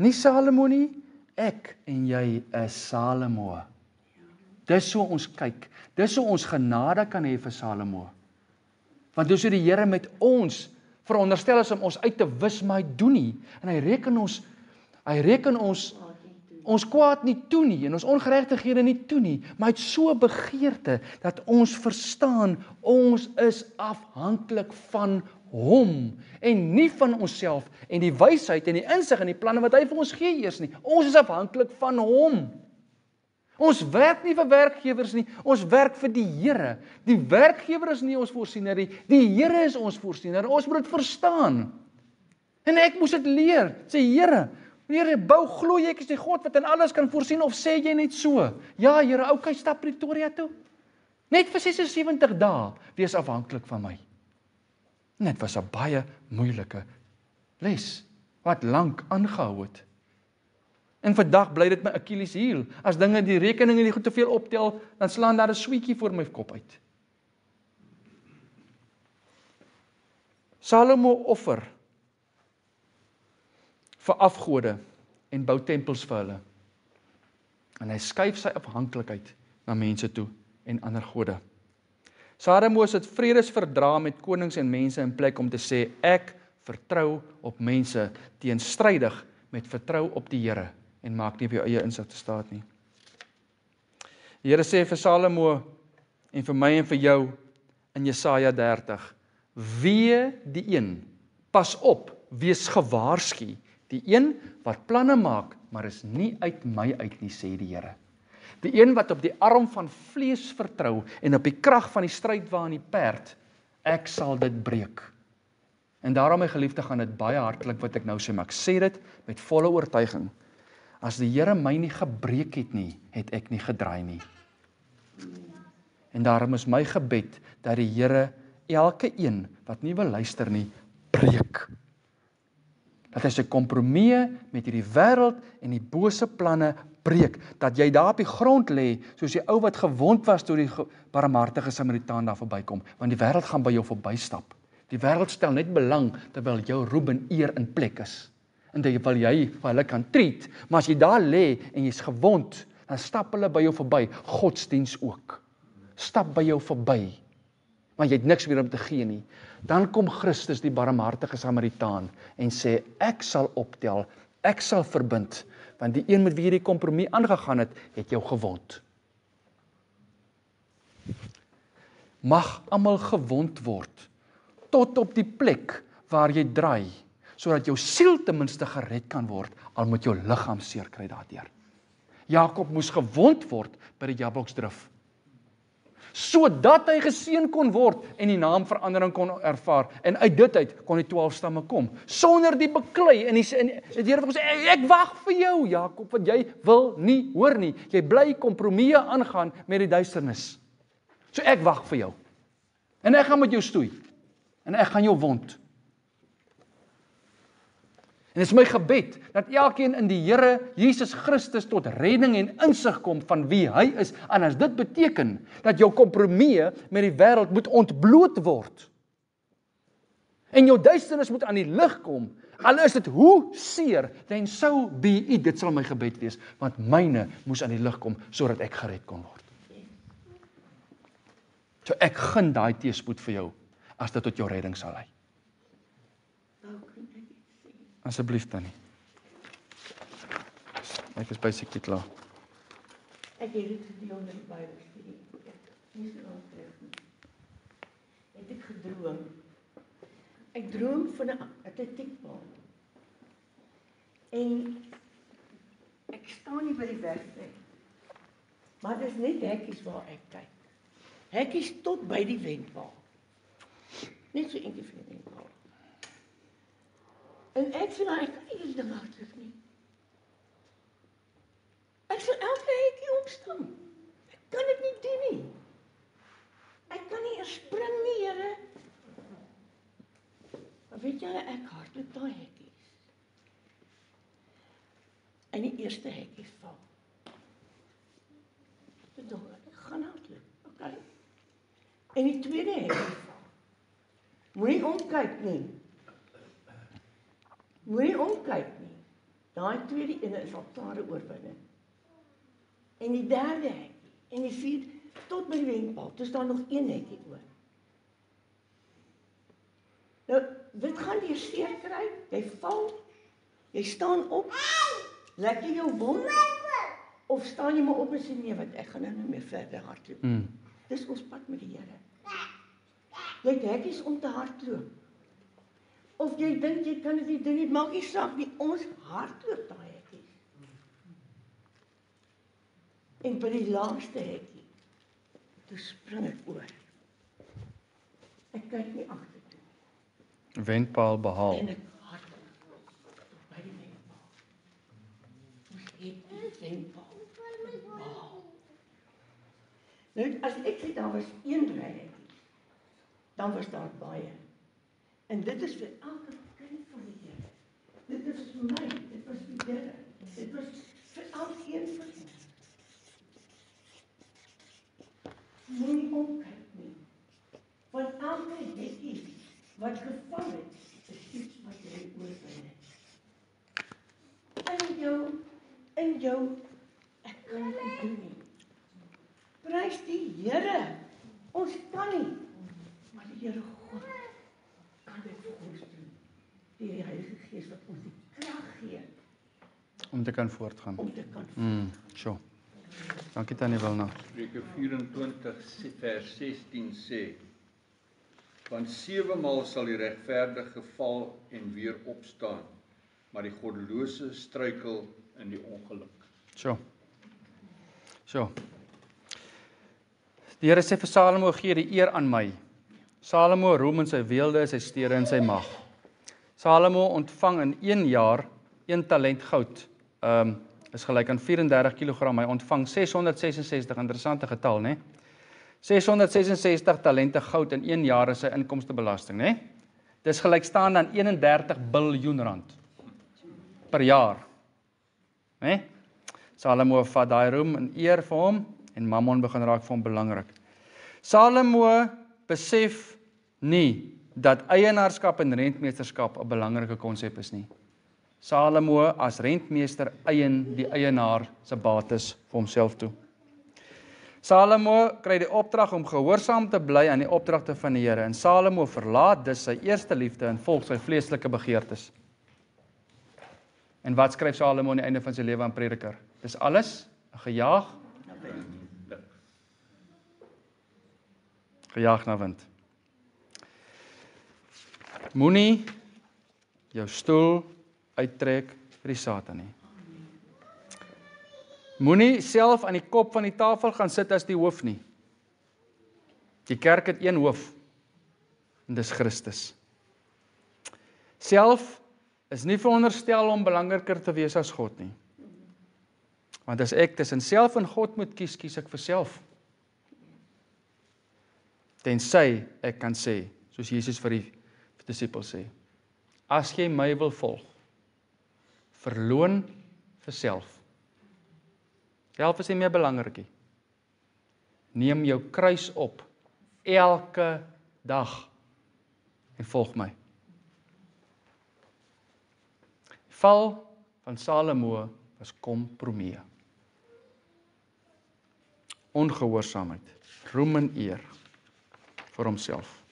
Nie Salomo nie, ek en jy is Salomo. Dis so ons kyk, dis so ons genade kan hê vir Salomo. Want dis so die Here met ons veronderstel is om ons uit te wis, maar hy doen nie. En hy reken ons ons kwaad nie toe nie en ons ongeregtighede nie toe nie, maar hy het so begeerte dat ons verstaan ons is afhanklik van hom en nie van onsself en die wysheid en die insig en die planne wat hy vir ons gee eers nie. Ons is afhanklik van hom. Ons werk nie vir werkgewers nie, ons werk vir die Here. Die werkgewer is nie ons voorsiener nie, die Here is ons voorsiener. Ons moet dit verstaan. En ek moes dit leer. Sê Here, glo jy ek is die God wat in alles kan voorsien of sê jy net so? Ja, Here, okay, stap Pretoria toe. Net vir 76 dae wees afhanklik van my. En dit was 'n baie moeilike les wat lank aangehou het. En vandag bly dit my Achilles heel. As dinge die rekeninge nie goed te veel optel, dan slaan daar 'n sweetjie voor my kop uit. Salomo offer vir afgode en bou tempels vir hulle. En hy skuif sy afhanklikheid na mense toe en ander gode. Salomo het vredesverdrae met konings en mense in plek om te sê, ek vertrou op mense teenstrydig met vertrou op die Here en maak nie op jou eie insig te staat nie. Die Here sê vir Salomo en vir my en vir jou in Jesaja 30, wee die een, pas op, wees gewaarsku, die een wat planne maak, maar is nie uit my uit nie, sê die Here. Die een wat op die arm van vlees vertrou en op die krag van die strydwa en die perd, ek sal dit breek. En daarom, my geliefde, gaan dit baie hartlik wat ek nou sê, maar ek sê dit met volle oortuiging. As die Here my nie gebreek het nie, het ek nie gedraai nie. En daarom is my gebed dat die Here elke een wat nie wil luister nie, breek. Dat hy sy kompromieë met hierdie wêreld en die bose planne breek, dat jy daar op die grond lê, soos die ou wat gewond was toe die barmhartige Samaritaan daar verbykom, want die wêreld gaan by jou verbystap. Die wêreld stel net belang terwyl jou roem en eer in plek is. En terwyl jy vir hulle kan treat, maar as jy daar lê en jy's gewond, dan stap hulle by jou verby, godsdiens ook. Stap by jou verby, want jy het niks meer om te gee nie. Dan kom Christus, die barmhartige Samaritaan, en sê, ek sal optel, ek sal verbind, want die een met wie jy die kompromie aangegaan het jou gewond. Mag almal gewond word, tot op die plek waar jy draai, sodat jou siel ten minste gered kan word, al moet jou liggaam seer kry daardeur. Jakob moes gewond word by die Jabboksdrif, sodat hy geseën kon word en die naamverandering kon ervaar. En uit dit uit kon die 12 stamme kom, sonder die beklei. En die Here het gesê, ek wag vir jou, Jakob, want jy wil nie hoor nie. Jy bly kompromieë aangaan met die duisternis. So ek wag vir jou. En ek gaan met jou stoei. En ek gaan jou wond. En dit is my gebed, dat elkeen in die Here Jesus Christus tot redding en insig kom van wie hy is, en as dit beteken, dat jou kompromieë met die wêreld moet ontbloot word, en jou duisternis moet aan die lig kom, al is dit hoe seer, then so be it, dit sal my gebed wees, want myne moes aan die lig kom, sodat ek gered kon word. So ek gun daai teëspoed vir jou, as dit tot jou redding sal lei. Asseblief dan nie. Ek is basically klaar. Ek het dit gedeel met die Bybelstudie. Nie so lank terug nie. Het ek gedroom. Ek droom van 'n atletiekbaan. En ek staan nie by die weg nie. Maar dis net hekkies waar ek kyk. Hekkies tot by die wenpaal. Net so eentjie van die wenpaal. En ek sê, ek kan nie hierdie ding hardloop nie. Ek sal elke hekkie omstam. Ek kan dit nie doen nie. Ek kan nie eers spring nie, Here. Maar weet julle, ek hardloop daai hekkies. En die eerste hekkie val. Ek dink, ek gaan hardloop, okay. En die tweede hekkie val. Moenie omkyk nie. Moenie omkyk nie. Daai tweede ene is al klare oorwinning. En die derde hekkie, en die vierde, tot by die wenpaal, toe staan nog een hekkie oor. Nou, dit gaan jy seer kry, jy val, jy staan op, Lek jy jou wond? Of staan jy maar op en sê nee, want ek gaan nou nie meer verder hardloop. Dis ons pad met die Here. Jy het hekkies om te hardloop. Of jy dink jy kan dit nie doen nie, maak nie saak nie, ons hardloop daai hekkies. En by die laaste hekkie, toe spring ek oor. Ek kyk nie agtertoe. Wendpaal behaal. En ek hardloop by die wendpaal. Ons het die wendpaal. Nou, as ek sê daar was een ry hekkie, dan was daar baie. En dit is vir elke kind van die Here. Dit is vir my, dit was vir Here. Dit was vir elkeen van ons. Moenie omkyk nie. Want elke hekkie wat geval het, is iets wat jy oorbring het. In jou, ek kan dit nie doen nie. Prys die Here. Ons kan nie. Maar die Here God kan dit vir ons doen. Deur die Heilige Gees wat ons die krag gee Om te kan voortgaan. om te kan Sjoe. Dankie Tannie Wilna. Spreuke 24 vers 16 sê: Want 7 maal sal die regverdige val en weer opstaan, maar die goddelose struikel in die ongeluk. Sjoe. Die Here sê vir Salomo, gee die eer aan my. Salomo roem in sy weelde, sy stede en sy mag. Salomo ontvang in 1 jaar 1 talent goud. Is gelyk aan 34 kg. Hy ontvang 666, interessante getal, né? 666 talente goud in 1 jaar is sy inkomstebelasting, né? Dis gelykstaande aan 31 biljoen rand per jaar. Né? Salomo vat daai roem en eer vir hom en Mammon begin raak vir hom belangrik. Salomo besef nie dat eienaarskap en rentmeesterskap 'n belangrike konsep is nie. Salomo as rentmeester eien die eienaar se bates vir homself toe. Salomo kry die opdrag om gehoorsaam te bly aan die opdragte van die Here en Salomo verlaat dus sy eerste liefde en volg sy vleeslike begeertes. En wat skryf Salomo aan die einde van sy lewe aan Prediker? Dis alles 'n gejaag na wind. Moenie jou stoel uittrek vir die Satan nie. Moenie self aan die kop van die tafel gaan sit as die hoof nie. Die kerk het een hoof en dis Christus. Self is nie veronderstel om belangriker te wees as God nie. Want as ek tussen self en God moet kies, kies ek vir self. Tensy ek kan sê, soos Jesus vir die disippels sê, as jy my wil volg, verloon vir self. Self is nie meer belangrik nie. Neem jou kruis op elke dag en volg my. Die val van Salomo was kompromie. Ongehoorsaamheid, roem en eer vir homself.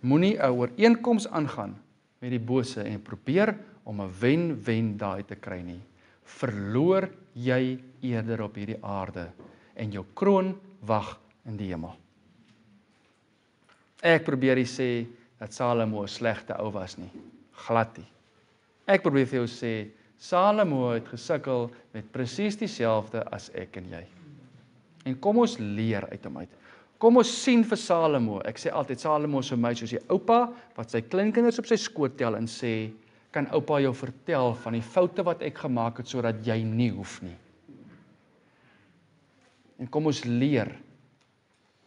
Moenie 'n ooreenkoms aangaan met die bose en probeer om 'n wen-wen daai te kry nie. Verloor jy eerder op hierdie aarde en jou kroon wag in die hemel. Ek probeer nie sê dat Salomo 'n slegte ou was nie. Glad nie. Ek probeer vir jou sê, Salomo het gesukkel met presies dieselfde as ek en jy. En kom ons leer uit hom uit. Kom ons sien vir Salomo. Ek sê altyd, Salomo is vir my soos die oupa wat sy kleinkinders op sy skoot tel en sê, kan oupa jou vertel van die foute wat ek gemaak het sodat jy nie hoef nie. En kom ons leer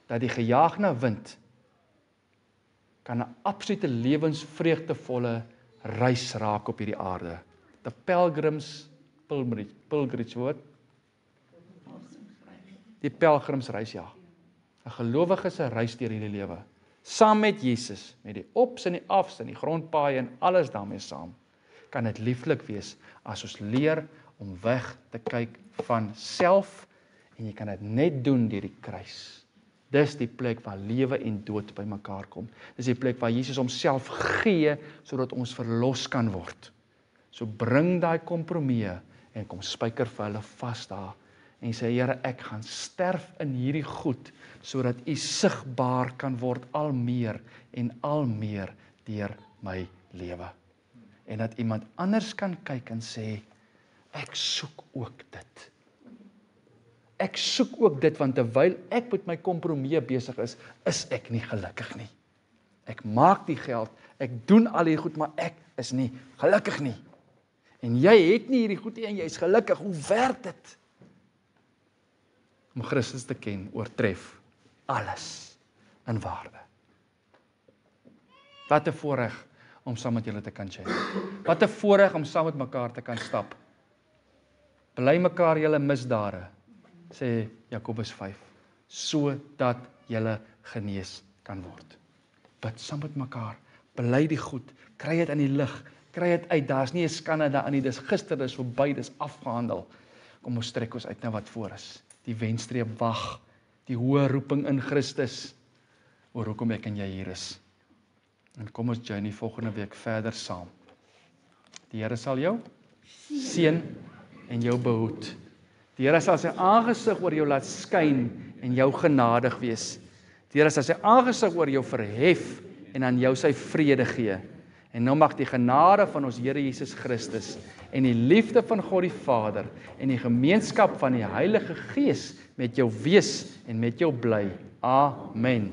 dat die gejaag na wind kan 'n absolute lewensvreugdevolle reis raak op hierdie aarde. The pilgrimage woord. Die pelgrimsreis, ja. 'n gelowige se reis deur hierdie lewe, saam met Jesus, met die ops en die afs en die grondpaaie en alles daarmee saam, kan dit lieflik wees as ons leer om weg te kyk van self en jy kan dit net doen deur die kruis. Dis die plek waar lewe en dood by mekaar kom. Dis die plek waar Jesus homself gee sodat ons verlos kan word. So bring daai kompromie en kom spyker vir hulle vas daar en sê, Here, ek gaan sterf in hierdie goed, sodat U sigbaar kan word al meer en al meer deur my lewe. En dat iemand anders kan kyk en sê, ek soek ook dit. Ek soek ook dit, want terwyl ek met my kompromie besig is ek nie gelukkig nie. Ek maak die geld, ek doen al hierdie goed, maar ek is nie gelukkig nie. En jy het nie hierdie goed nie en jy is gelukkig. Hoe werk dit? Om Christus te ken, oortref alles in waarde. Wat 'n voorreg om saam met julle te kan chat. Wat 'n voorreg om saam met mekaar te kan stap. Bely mekaar julle misdade, sê Jakobus 5, sodat julle genees kan word. Bid saam met mekaar, bely die goed, kry dit in die lig, kry dit uit, daar's nie 'n skande daarin nie, dis gister, dis verby, dis afgehandel. Kom ons trek ons uit na wat voor is. Die wenstreep wag, die hoë roeping in Christus, oor hoekom ek en jy hier is. En kom ons journey volgende week verder saam. Die Here sal jou seën en jou behoed. Die Here sal sy aangesig oor jou laat skyn en jou genadig wees. Die Here sal sy aangesig oor jou verhef en aan jou sy vrede gee. En nou mag die genade van ons Here Jesus Christus en die liefde van God die Vader en die gemeenskap van die Heilige Gees met jou wees en met jou bly. Amen.